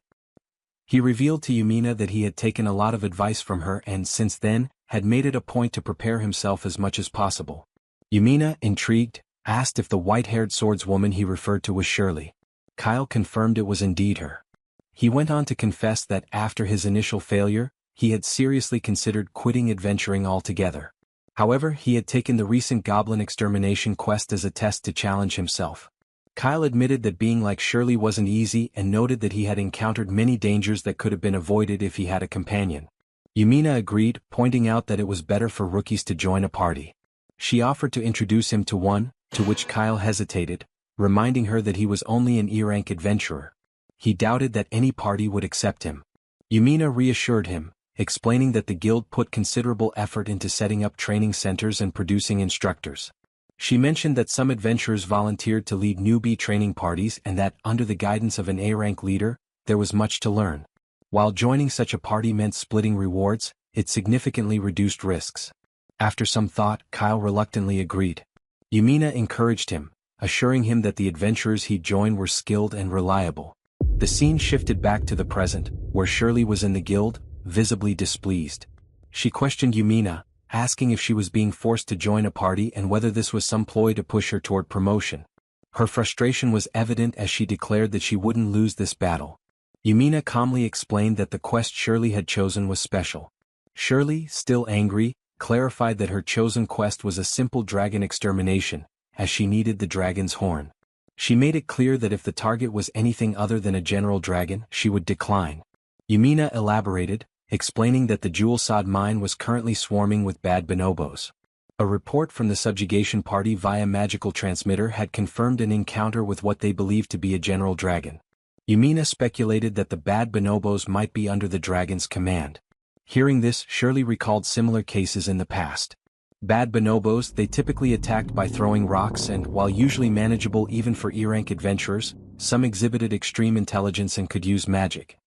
He revealed to Yumina that he had taken a lot of advice from her and, since then, had made it a point to prepare himself as much as possible. Yumina, intrigued, asked if the white-haired swordswoman he referred to was Shirley. Kyle confirmed it was indeed her. He went on to confess that after his initial failure, he had seriously considered quitting adventuring altogether. However, he had taken the recent goblin extermination quest as a test to challenge himself. Kyle admitted that being like Shirley wasn't easy and noted that he had encountered many dangers that could have been avoided if he had a companion. Yumina agreed, pointing out that it was better for rookies to join a party. She offered to introduce him to one, to which Kyle hesitated, reminding her that he was only an E-rank adventurer. He doubted that any party would accept him. Yumina reassured him, explaining that the guild put considerable effort into setting up training centers and producing instructors. She mentioned that some adventurers volunteered to lead newbie training parties and that, under the guidance of an A-rank leader, there was much to learn. While joining such a party meant splitting rewards, it significantly reduced risks. After some thought, Kyle reluctantly agreed. Yumina encouraged him, assuring him that the adventurers he'd join were skilled and reliable. The scene shifted back to the present, where Shirley was in the guild, visibly displeased. She questioned Yumina, asking if she was being forced to join a party and whether this was some ploy to push her toward promotion. Her frustration was evident as she declared that she wouldn't lose this battle. Yumina calmly explained that the quest Shirley had chosen was special. Shirley, still angry, clarified that her chosen quest was a simple dragon extermination, as she needed the dragon's horn. She made it clear that if the target was anything other than a general dragon, she would decline. Yumina elaborated, explaining that the Jewel-Sod mine was currently swarming with bad bonobos. A report from the subjugation party via magical transmitter had confirmed an encounter with what they believed to be a general dragon. Yumina speculated that the bad bonobos might be under the dragon's command. Hearing this, Shirley recalled similar cases in the past. Bad bonobos, they typically attacked by throwing rocks and, while usually manageable even for E-rank adventurers, some exhibited extreme intelligence and could use magic.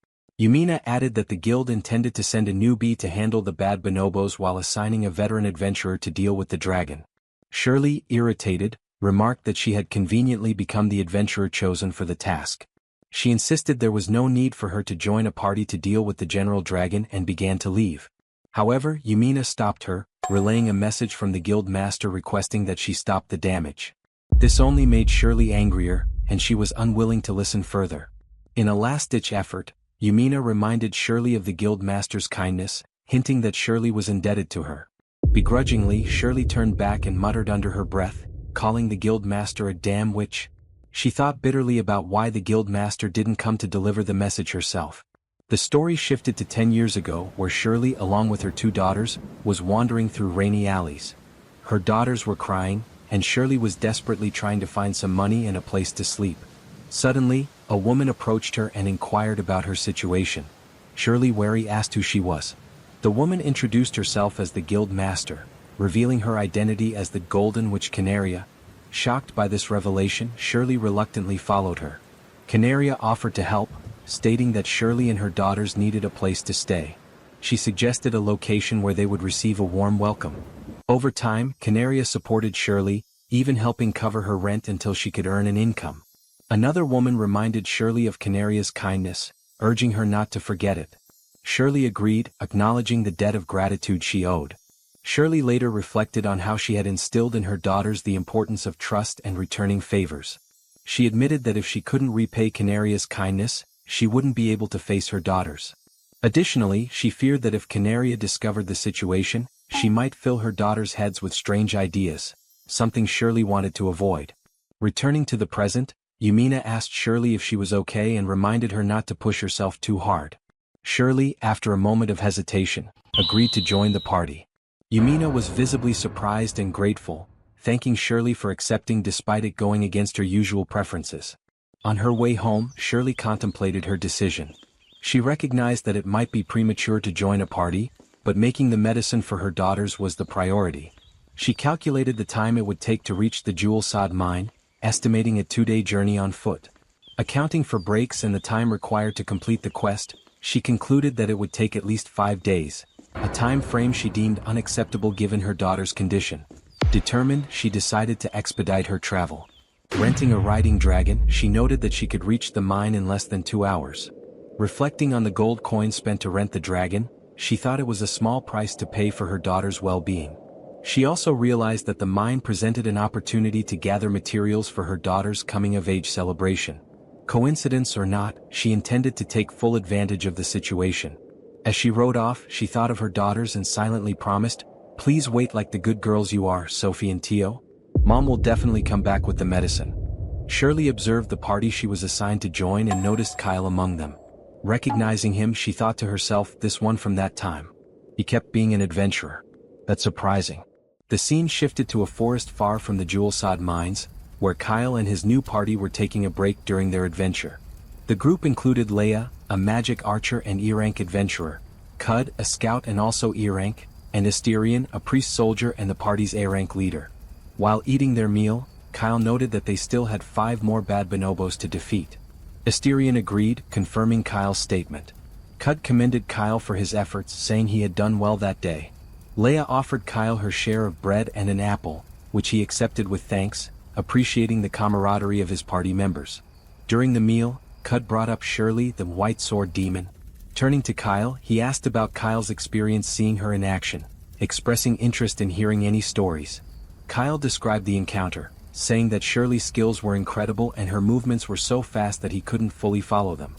Yumina added that the guild intended to send a newbie to handle the bad bonobos while assigning a veteran adventurer to deal with the dragon. Shirley, irritated, remarked that she had conveniently become the adventurer chosen for the task. She insisted there was no need for her to join a party to deal with the general dragon and began to leave. However, Yumina stopped her, relaying a message from the guild master requesting that she stop the damage. This only made Shirley angrier, and she was unwilling to listen further. In a last-ditch effort, Yumina reminded Shirley of the guild master's kindness, hinting that Shirley was indebted to her. Begrudgingly, Shirley turned back and muttered under her breath, calling the guild master a damn witch. She thought bitterly about why the guild master didn't come to deliver the message herself. The story shifted to 10 years ago, where Shirley, along with her 2 daughters, was wandering through rainy alleys. Her daughters were crying, and Shirley was desperately trying to find some money and a place to sleep. Suddenly, a woman approached her and inquired about her situation. Shirley, wary, asked who she was. The woman introduced herself as the guild master, revealing her identity as the Golden Witch Canaria. Shocked by this revelation, Shirley reluctantly followed her. Canaria offered to help, stating that Shirley and her daughters needed a place to stay. She suggested a location where they would receive a warm welcome. Over time, Canaria supported Shirley, even helping cover her rent until she could earn an income. Another woman reminded Shirley of Canaria's kindness, urging her not to forget it. Shirley agreed, acknowledging the debt of gratitude she owed. Shirley later reflected on how she had instilled in her daughters the importance of trust and returning favors. She admitted that if she couldn't repay Canaria's kindness, she wouldn't be able to face her daughters. Additionally, she feared that if Canaria discovered the situation, she might fill her daughters' heads with strange ideas, something Shirley wanted to avoid. Returning to the present, Yumina asked Shirley if she was okay and reminded her not to push herself too hard. Shirley, after a moment of hesitation, agreed to join the party. Yumina was visibly surprised and grateful, thanking Shirley for accepting despite it going against her usual preferences. On her way home, Shirley contemplated her decision. She recognized that it might be premature to join a party, but making the medicine for her daughters was the priority. She calculated the time it would take to reach the Jewel Sod mine, estimating a 2-day journey on foot. Accounting for breaks and the time required to complete the quest, she concluded that it would take at least 5 days, a time frame she deemed unacceptable given her daughter's condition. Determined, she decided to expedite her travel. Renting a riding dragon, she noted that she could reach the mine in less than 2 hours. Reflecting on the gold coins spent to rent the dragon, she thought it was a small price to pay for her daughter's well-being. She also realized that the mine presented an opportunity to gather materials for her daughter's coming-of-age celebration. Coincidence or not, she intended to take full advantage of the situation. As she rode off, she thought of her daughters and silently promised, "Please wait like the good girls you are, Sophie and Tio. Mom will definitely come back with the medicine." Shirley observed the party she was assigned to join and noticed Kyle among them. Recognizing him, she thought to herself, this one from that time. He kept being an adventurer. That's surprising. The scene shifted to a forest far from the Jewel Sod mines, where Kyle and his new party were taking a break during their adventure. The group included Leia, a magic archer and E-rank adventurer, Cud, a scout and also E-rank, and Asterion, a priest soldier and the party's A-rank leader. While eating their meal, Kyle noted that they still had 5 more bad bonobos to defeat. Asterion agreed, confirming Kyle's statement. Cud commended Kyle for his efforts, saying he had done well that day. Leia offered Kyle her share of bread and an apple, which he accepted with thanks, appreciating the camaraderie of his party members. During the meal, Cud brought up Shirley, the White Sword Demon. Turning to Kyle, he asked about Kyle's experience seeing her in action, expressing interest in hearing any stories. Kyle described the encounter, saying that Shirley's skills were incredible and her movements were so fast that he couldn't fully follow them.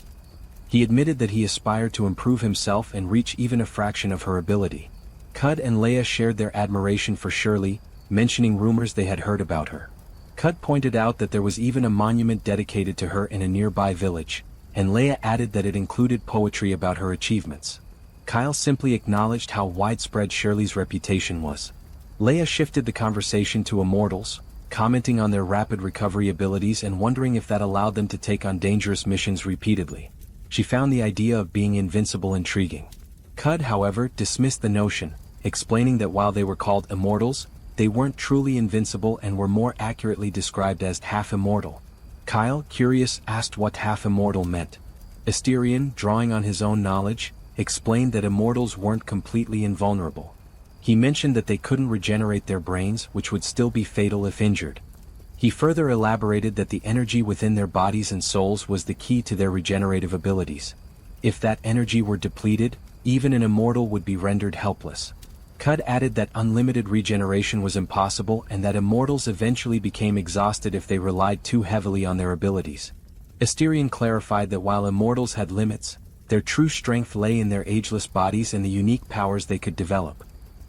He admitted that he aspired to improve himself and reach even a fraction of her ability. Cud and Leia shared their admiration for Shirley, mentioning rumors they had heard about her. Cud pointed out that there was even a monument dedicated to her in a nearby village, and Leia added that it included poetry about her achievements. Kyle simply acknowledged how widespread Shirley's reputation was. Leia shifted the conversation to immortals, commenting on their rapid recovery abilities and wondering if that allowed them to take on dangerous missions repeatedly. She found the idea of being invincible intriguing. Cud, however, dismissed the notion, explaining that while they were called immortals, they weren't truly invincible and were more accurately described as half-immortal. Kyle, curious, asked what half-immortal meant. Asterion, drawing on his own knowledge, explained that immortals weren't completely invulnerable. He mentioned that they couldn't regenerate their brains, which would still be fatal if injured. He further elaborated that the energy within their bodies and souls was the key to their regenerative abilities. If that energy were depleted, even an immortal would be rendered helpless. Cud added that unlimited regeneration was impossible and that immortals eventually became exhausted if they relied too heavily on their abilities. Asterion clarified that while immortals had limits, their true strength lay in their ageless bodies and the unique powers they could develop.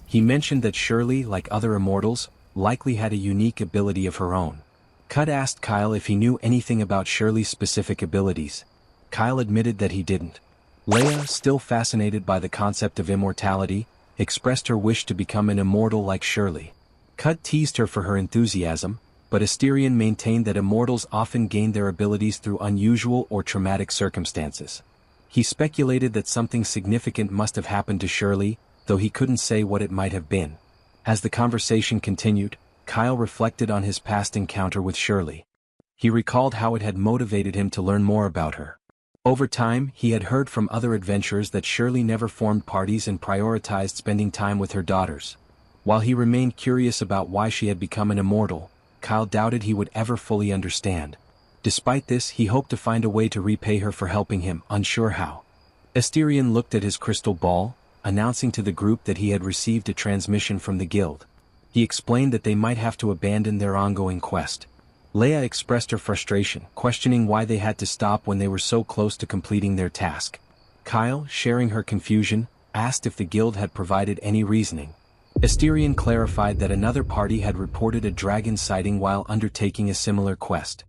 He mentioned that Shirley, like other immortals, likely had a unique ability of her own. Cud asked Kyle if he knew anything about Shirley's specific abilities. Kyle admitted that he didn't. Leia, still fascinated by the concept of immortality, expressed her wish to become an immortal like Shirley. Cud teased her for her enthusiasm, but Asterion maintained that immortals often gained their abilities through unusual or traumatic circumstances. He speculated that something significant must have happened to Shirley, though he couldn't say what it might have been. As the conversation continued, Kyle reflected on his past encounter with Shirley. He recalled how it had motivated him to learn more about her. Over time, he had heard from other adventurers that Shirley never formed parties and prioritized spending time with her daughters. While he remained curious about why she had become an immortal, Kyle doubted he would ever fully understand. Despite this, he hoped to find a way to repay her for helping him, unsure how. Asterion looked at his crystal ball, announcing to the group that he had received a transmission from the guild. He explained that they might have to abandon their ongoing quest. Leia expressed her frustration, questioning why they had to stop when they were so close to completing their task. Kyle, sharing her confusion, asked if the guild had provided any reasoning. Asterion clarified that another party had reported a dragon sighting while undertaking a similar quest.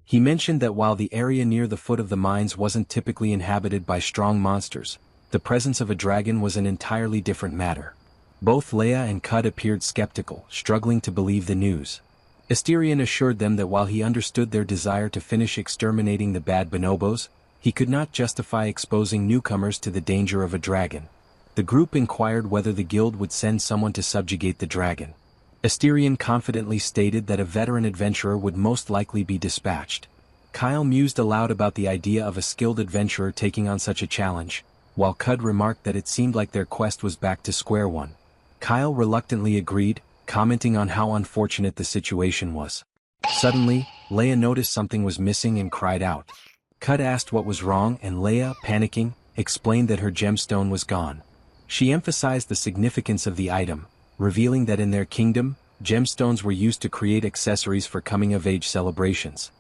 He mentioned that while the area near the foot of the mines wasn't typically inhabited by strong monsters, The presence of a dragon was an entirely different matter. Both Leia and Cud appeared skeptical, struggling to believe the news. Asterion assured them that while he understood their desire to finish exterminating the bad bonobos, he could not justify exposing newcomers to the danger of a dragon. The group inquired whether the guild would send someone to subjugate the dragon. Asterion confidently stated that a veteran adventurer would most likely be dispatched. Kyle mused aloud about the idea of a skilled adventurer taking on such a challenge, while Cud remarked that it seemed like their quest was back to square one. Kyle reluctantly agreed, commenting on how unfortunate the situation was. Suddenly, Leia noticed something was missing and cried out. Cud asked what was wrong and Leia, panicking, explained that her gemstone was gone. She emphasized the significance of the item, revealing that in their kingdom, gemstones were used to create accessories for coming-of-age celebrations.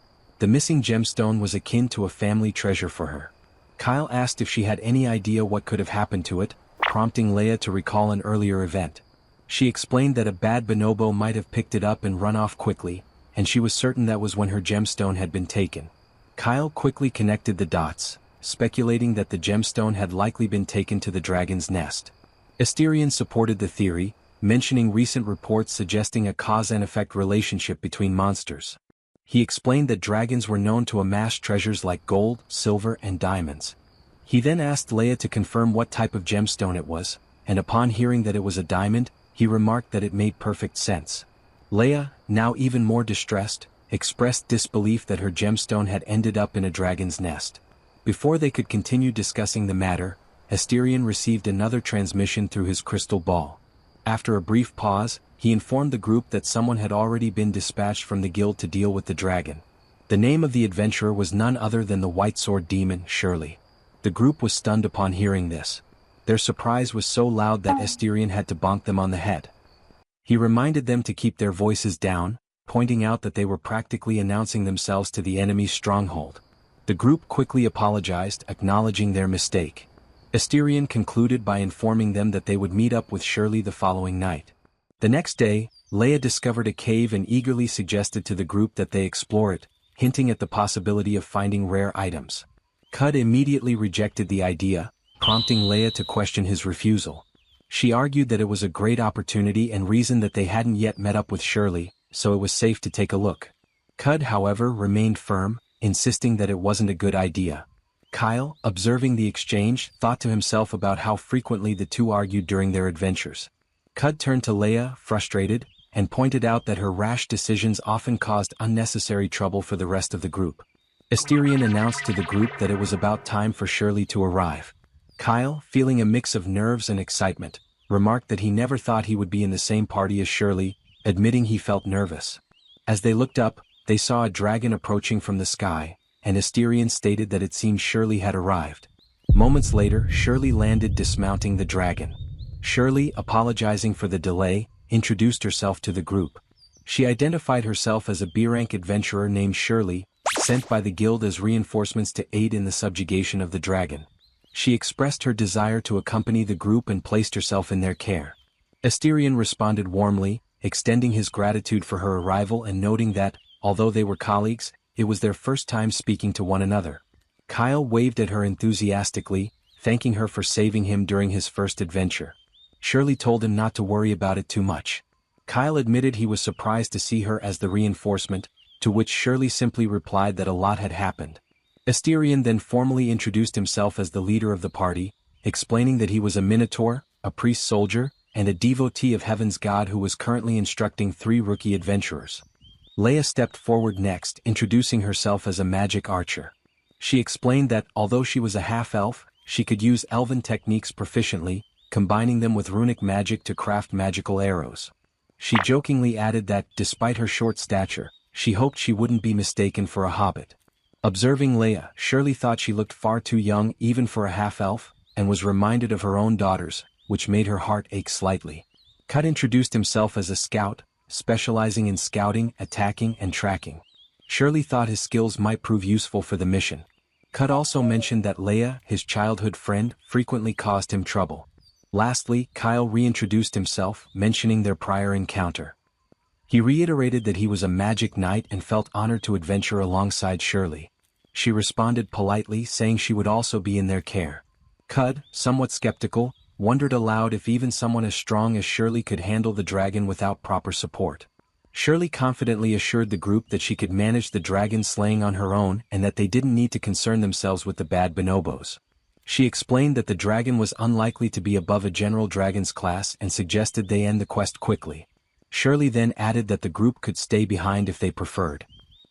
The missing gemstone was akin to a family treasure for her. Kyle asked if she had any idea what could have happened to it, prompting Leia to recall an earlier event. She explained that a bad bonobo might have picked it up and run off quickly, and she was certain that was when her gemstone had been taken. Kyle quickly connected the dots, speculating that the gemstone had likely been taken to the dragon's nest. Asterion supported the theory, mentioning recent reports suggesting a cause-and-effect relationship between monsters. He explained that dragons were known to amass treasures like gold, silver, and diamonds. He then asked Leia to confirm what type of gemstone it was, and upon hearing that it was a diamond, he remarked that it made perfect sense. Leia, now even more distressed, expressed disbelief that her gemstone had ended up in a dragon's nest. Before they could continue discussing the matter, Asterion received another transmission through his crystal ball. After a brief pause, he informed the group that someone had already been dispatched from the guild to deal with the dragon. The name of the adventurer was none other than the White Sword Demon, Shirley. The group was stunned upon hearing this. Their surprise was so loud that Asterion had to bonk them on the head. He reminded them to keep their voices down, pointing out that they were practically announcing themselves to the enemy's stronghold. The group quickly apologized, acknowledging their mistake. Asterion concluded by informing them that they would meet up with Shirley the following night. The next day, Leia discovered a cave and eagerly suggested to the group that they explore it, hinting at the possibility of finding rare items. Cud immediately rejected the idea, prompting Leia to question his refusal. She argued that it was a great opportunity and reasoned that they hadn't yet met up with Shirley, so it was safe to take a look. Cud, however, remained firm, insisting that it wasn't a good idea. Kyle, observing the exchange, thought to himself about how frequently the two argued during their adventures. Cud turned to Leia, frustrated, and pointed out that her rash decisions often caused unnecessary trouble for the rest of the group. Asterion announced to the group that it was about time for Shirley to arrive. Kyle, feeling a mix of nerves and excitement, remarked that he never thought he would be in the same party as Shirley, admitting he felt nervous. As they looked up, they saw a dragon approaching from the sky, and Asterion stated that it seemed Shirley had arrived. Moments later, Shirley landed dismounting the dragon. Shirley, apologizing for the delay, introduced herself to the group. She identified herself as a B-rank adventurer named Shirley, sent by the guild as reinforcements to aid in the subjugation of the dragon. She expressed her desire to accompany the group and placed herself in their care. Asterion responded warmly, extending his gratitude for her arrival and noting that, although they were colleagues, it was their first time speaking to one another. Kyle waved at her enthusiastically, thanking her for saving him during his first adventure. Shirley told him not to worry about it too much. Kyle admitted he was surprised to see her as the reinforcement, to which Shirley simply replied that a lot had happened. Asterion then formally introduced himself as the leader of the party, explaining that he was a minotaur, a priest soldier, and a devotee of Heaven's God who was currently instructing 3 rookie adventurers. Leia stepped forward next, introducing herself as a magic archer. She explained that, although she was a half-elf, she could use elven techniques proficiently, combining them with runic magic to craft magical arrows. She jokingly added that, despite her short stature, she hoped she wouldn't be mistaken for a hobbit. Observing Leia, Shirley thought she looked far too young even for a half-elf, and was reminded of her own daughters, which made her heart ache slightly. Cud introduced himself as a scout, specializing in scouting, attacking, and tracking. Shirley thought his skills might prove useful for the mission. Cud also mentioned that Leia, his childhood friend, frequently caused him trouble. Lastly, Kyle reintroduced himself, mentioning their prior encounter. He reiterated that he was a magic knight and felt honored to adventure alongside Shirley. She responded politely, saying she would also be in their care. Cud, somewhat skeptical, wondered aloud if even someone as strong as Shirley could handle the dragon without proper support. Shirley confidently assured the group that she could manage the dragon slaying on her own and that they didn't need to concern themselves with the bad bonobos. She explained that the dragon was unlikely to be above a general dragon's class and suggested they end the quest quickly. Shirley then added that the group could stay behind if they preferred.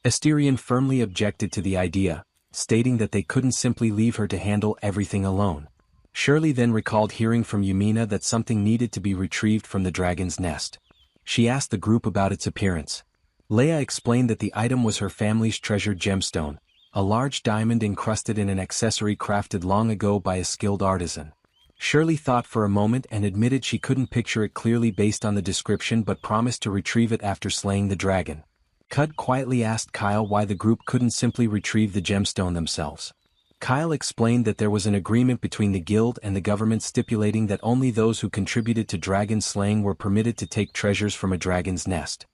Asterion firmly objected to the idea, stating that they couldn't simply leave her to handle everything alone. Shirley then recalled hearing from Yumina that something needed to be retrieved from the dragon's nest. She asked the group about its appearance. Leia explained that the item was her family's treasured gemstone, a large diamond encrusted in an accessory crafted long ago by a skilled artisan. Shirley thought for a moment and admitted she couldn't picture it clearly based on the description but promised to retrieve it after slaying the dragon. Cud quietly asked Kyle why the group couldn't simply retrieve the gemstone themselves. Kyle explained that there was an agreement between the guild and the government stipulating that only those who contributed to dragon slaying were permitted to take treasures from a dragon's nest.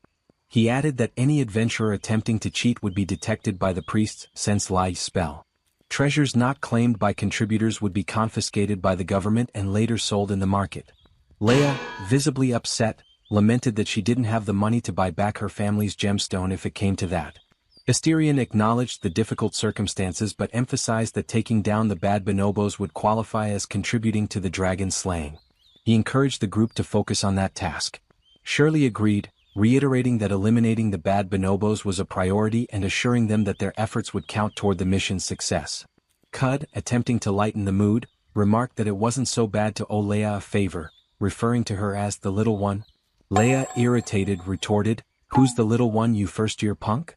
He added that any adventurer attempting to cheat would be detected by the priest's sense lie spell. Treasures not claimed by contributors would be confiscated by the government and later sold in the market. Leia, visibly upset, lamented that she didn't have the money to buy back her family's gemstone if it came to that. Asterion acknowledged the difficult circumstances but emphasized that taking down the bad bonobos would qualify as contributing to the dragon slaying. He encouraged the group to focus on that task. Shirley agreed, reiterating that eliminating the bad bonobos was a priority and assuring them that their efforts would count toward the mission's success. Cud, attempting to lighten the mood, remarked that it wasn't so bad to owe Leia a favor, referring to her as the little one. Leia, irritated, retorted, "Who's the little one, you first-year punk?"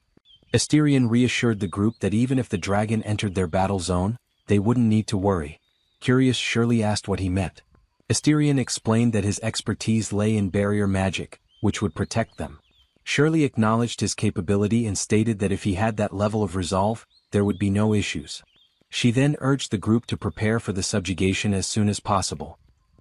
Asterion reassured the group that even if the dragon entered their battle zone, they wouldn't need to worry. Curious, Shirley asked what he meant. Asterion explained that his expertise lay in barrier magic, which would protect them. Shirley acknowledged his capability and stated that if he had that level of resolve, there would be no issues. She then urged the group to prepare for the subjugation as soon as possible.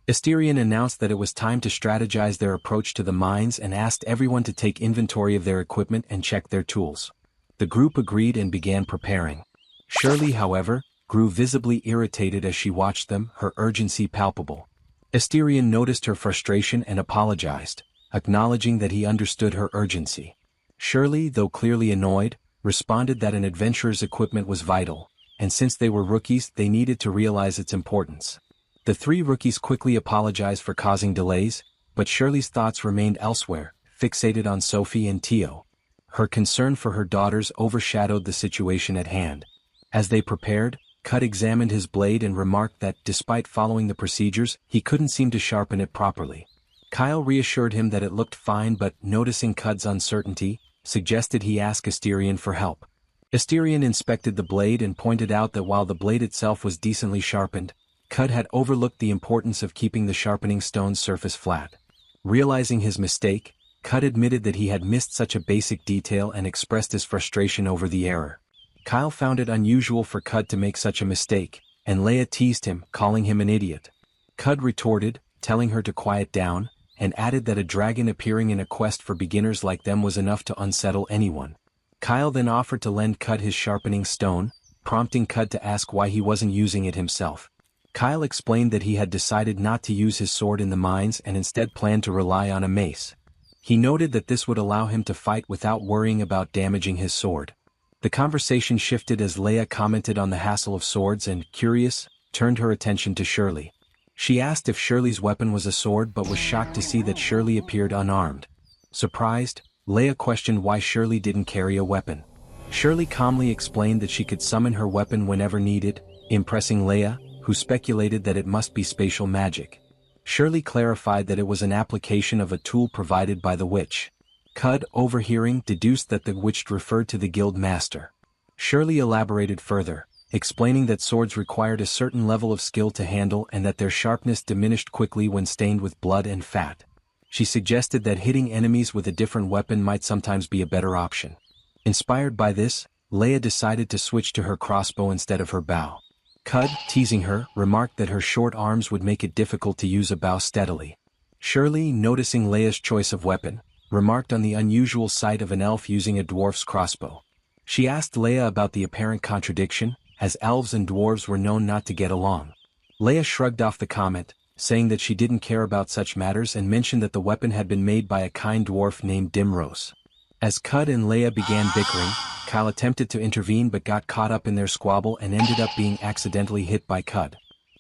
Asterion announced that it was time to strategize their approach to the mines and asked everyone to take inventory of their equipment and check their tools. The group agreed and began preparing. Shirley, however, grew visibly irritated as she watched them, her urgency palpable. Asterion noticed her frustration and apologized, acknowledging that he understood her urgency. Shirley, though clearly annoyed, responded that an adventurer's equipment was vital, and since they were rookies they needed to realize its importance. The three rookies quickly apologized for causing delays, but Shirley's thoughts remained elsewhere, fixated on Sophie and Tio. Her concern for her daughters overshadowed the situation at hand. As they prepared, Cud examined his blade and remarked that, despite following the procedures, he couldn't seem to sharpen it properly. Kyle reassured him that it looked fine but, noticing Cud's uncertainty, suggested he ask Asterion for help. Asterion inspected the blade and pointed out that while the blade itself was decently sharpened, Cud had overlooked the importance of keeping the sharpening stone's surface flat. Realizing his mistake, Cud admitted that he had missed such a basic detail and expressed his frustration over the error. Kyle found it unusual for Cud to make such a mistake, and Leia teased him, calling him an idiot. Cud retorted, telling her to quiet down, and added that a dragon appearing in a quest for beginners like them was enough to unsettle anyone. Kyle then offered to lend Cud his sharpening stone, prompting Cud to ask why he wasn't using it himself. Kyle explained that he had decided not to use his sword in the mines and instead planned to rely on a mace. He noted that this would allow him to fight without worrying about damaging his sword. The conversation shifted as Leia commented on the hassle of swords and, curious, turned her attention to Shirley. She asked if Shirley's weapon was a sword but was shocked to see that Shirley appeared unarmed. Surprised, Leia questioned why Shirley didn't carry a weapon. Shirley calmly explained that she could summon her weapon whenever needed, impressing Leia, who speculated that it must be spatial magic. Shirley clarified that it was an application of a tool provided by the witch. Cud, overhearing, deduced that the witch referred to the guild master. Shirley elaborated further, explaining that swords required a certain level of skill to handle and that their sharpness diminished quickly when stained with blood and fat. She suggested that hitting enemies with a different weapon might sometimes be a better option. Inspired by this, Leia decided to switch to her crossbow instead of her bow. Cud, teasing her, remarked that her short arms would make it difficult to use a bow steadily. Shirley, noticing Leia's choice of weapon, remarked on the unusual sight of an elf using a dwarf's crossbow. She asked Leia about the apparent contradiction, as elves and dwarves were known not to get along. Leia shrugged off the comment, saying that she didn't care about such matters and mentioned that the weapon had been made by a kind dwarf named Dimrose. As Cud and Leia began bickering, Kyle attempted to intervene but got caught up in their squabble and ended up being accidentally hit by Cud.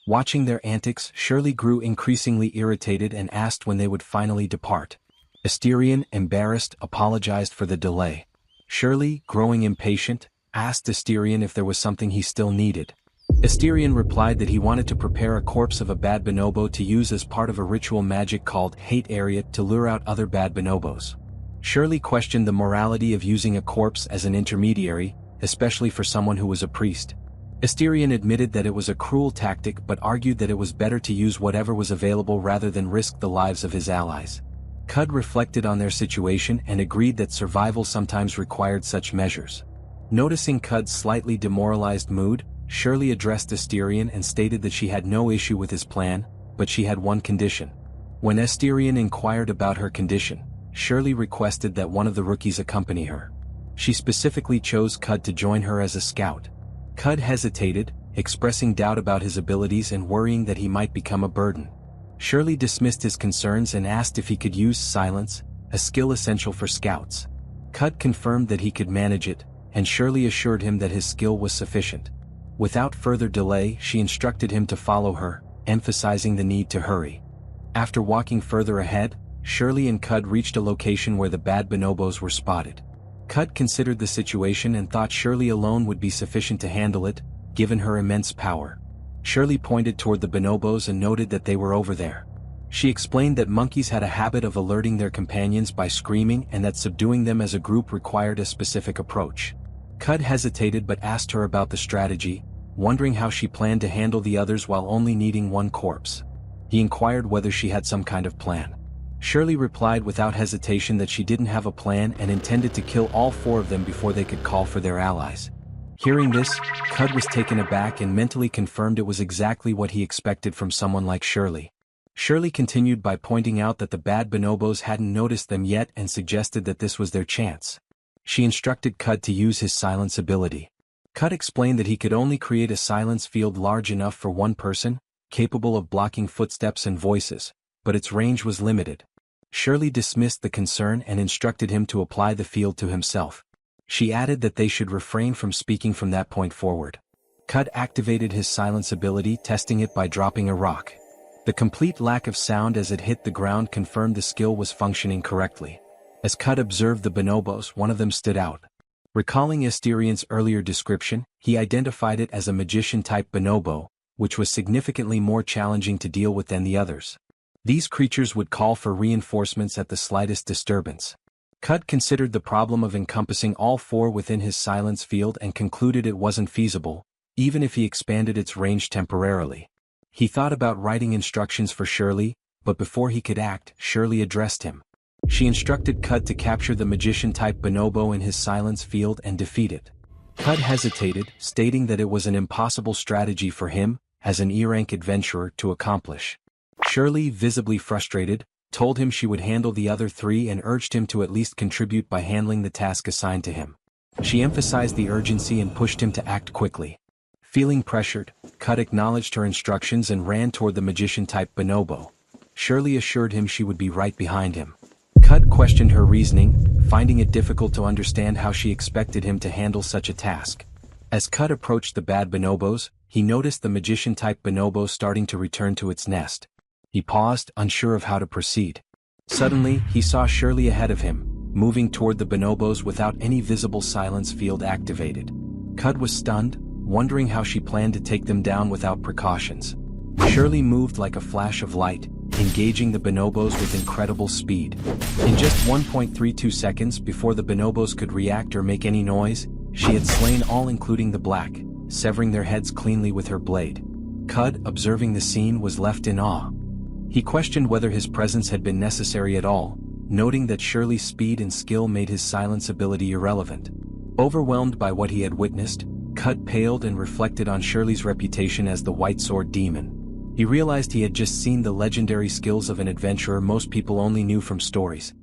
Watching their antics, Shirley grew increasingly irritated and asked when they would finally depart. Asterion, embarrassed, apologized for the delay. Shirley, growing impatient, asked Asterion if there was something he still needed. Asterion replied that he wanted to prepare a corpse of a bad bonobo to use as part of a ritual magic called Hate Area to lure out other bad bonobos. Shirley questioned the morality of using a corpse as an intermediary, especially for someone who was a priest. Asterion admitted that it was a cruel tactic but argued that it was better to use whatever was available rather than risk the lives of his allies. Cud reflected on their situation and agreed that survival sometimes required such measures. Noticing Cud's slightly demoralized mood, Shirley addressed Asterion and stated that she had no issue with his plan, but she had one condition. When Asterion inquired about her condition, Shirley requested that one of the rookies accompany her. She specifically chose Cud to join her as a scout. Cud hesitated, expressing doubt about his abilities and worrying that he might become a burden. Shirley dismissed his concerns and asked if he could use silence, a skill essential for scouts. Cud confirmed that he could manage it, and Shirley assured him that his skill was sufficient. Without further delay, she instructed him to follow her, emphasizing the need to hurry. After walking further ahead, Shirley and Cud reached a location where the bad bonobos were spotted. Cud considered the situation and thought Shirley alone would be sufficient to handle it, given her immense power. Shirley pointed toward the bonobos and noted that they were over there. She explained that monkeys had a habit of alerting their companions by screaming and that subduing them as a group required a specific approach. Cud hesitated but asked her about the strategy, wondering how she planned to handle the others while only needing one corpse. He inquired whether she had some kind of plan. Shirley replied without hesitation that she didn't have a plan and intended to kill all four of them before they could call for their allies. Hearing this, Cud was taken aback and mentally confirmed it was exactly what he expected from someone like Shirley. Shirley continued by pointing out that the bad bonobos hadn't noticed them yet and suggested that this was their chance. She instructed Cud to use his silence ability. Cud explained that he could only create a silence field large enough for one person, capable of blocking footsteps and voices, but its range was limited. Shirley dismissed the concern and instructed him to apply the field to himself. She added that they should refrain from speaking from that point forward. Cud activated his silence ability, testing it by dropping a rock. The complete lack of sound as it hit the ground confirmed the skill was functioning correctly. As Cud observed the bonobos, one of them stood out. Recalling Asterion's earlier description, he identified it as a magician-type bonobo, which was significantly more challenging to deal with than the others. These creatures would call for reinforcements at the slightest disturbance. Cud considered the problem of encompassing all four within his silence field and concluded it wasn't feasible, even if he expanded its range temporarily. He thought about writing instructions for Shirley, but before he could act, Shirley addressed him. She instructed Cud to capture the magician-type bonobo in his silence field and defeat it. Cud hesitated, stating that it was an impossible strategy for him, as an E-rank adventurer, to accomplish. Shirley, visibly frustrated, told him she would handle the other three and urged him to at least contribute by handling the task assigned to him. She emphasized the urgency and pushed him to act quickly. Feeling pressured, Cud acknowledged her instructions and ran toward the magician-type bonobo. Shirley assured him she would be right behind him. Cud questioned her reasoning, finding it difficult to understand how she expected him to handle such a task. As Cud approached the bad bonobos, he noticed the magician-type bonobo starting to return to its nest. He paused, unsure of how to proceed. Suddenly, he saw Shirley ahead of him, moving toward the bonobos without any visible silence field activated. Cud was stunned, wondering how she planned to take them down without precautions. Shirley moved like a flash of light, engaging the bonobos with incredible speed. In just 1.32 seconds before the bonobos could react or make any noise, she had slain all including the black, severing their heads cleanly with her blade. Cud, observing the scene, was left in awe. He questioned whether his presence had been necessary at all, noting that Shirley's speed and skill made his silence ability irrelevant. Overwhelmed by what he had witnessed, Cud paled and reflected on Shirley's reputation as the White Sword Demon. He realized he had just seen the legendary skills of an adventurer most people only knew from stories,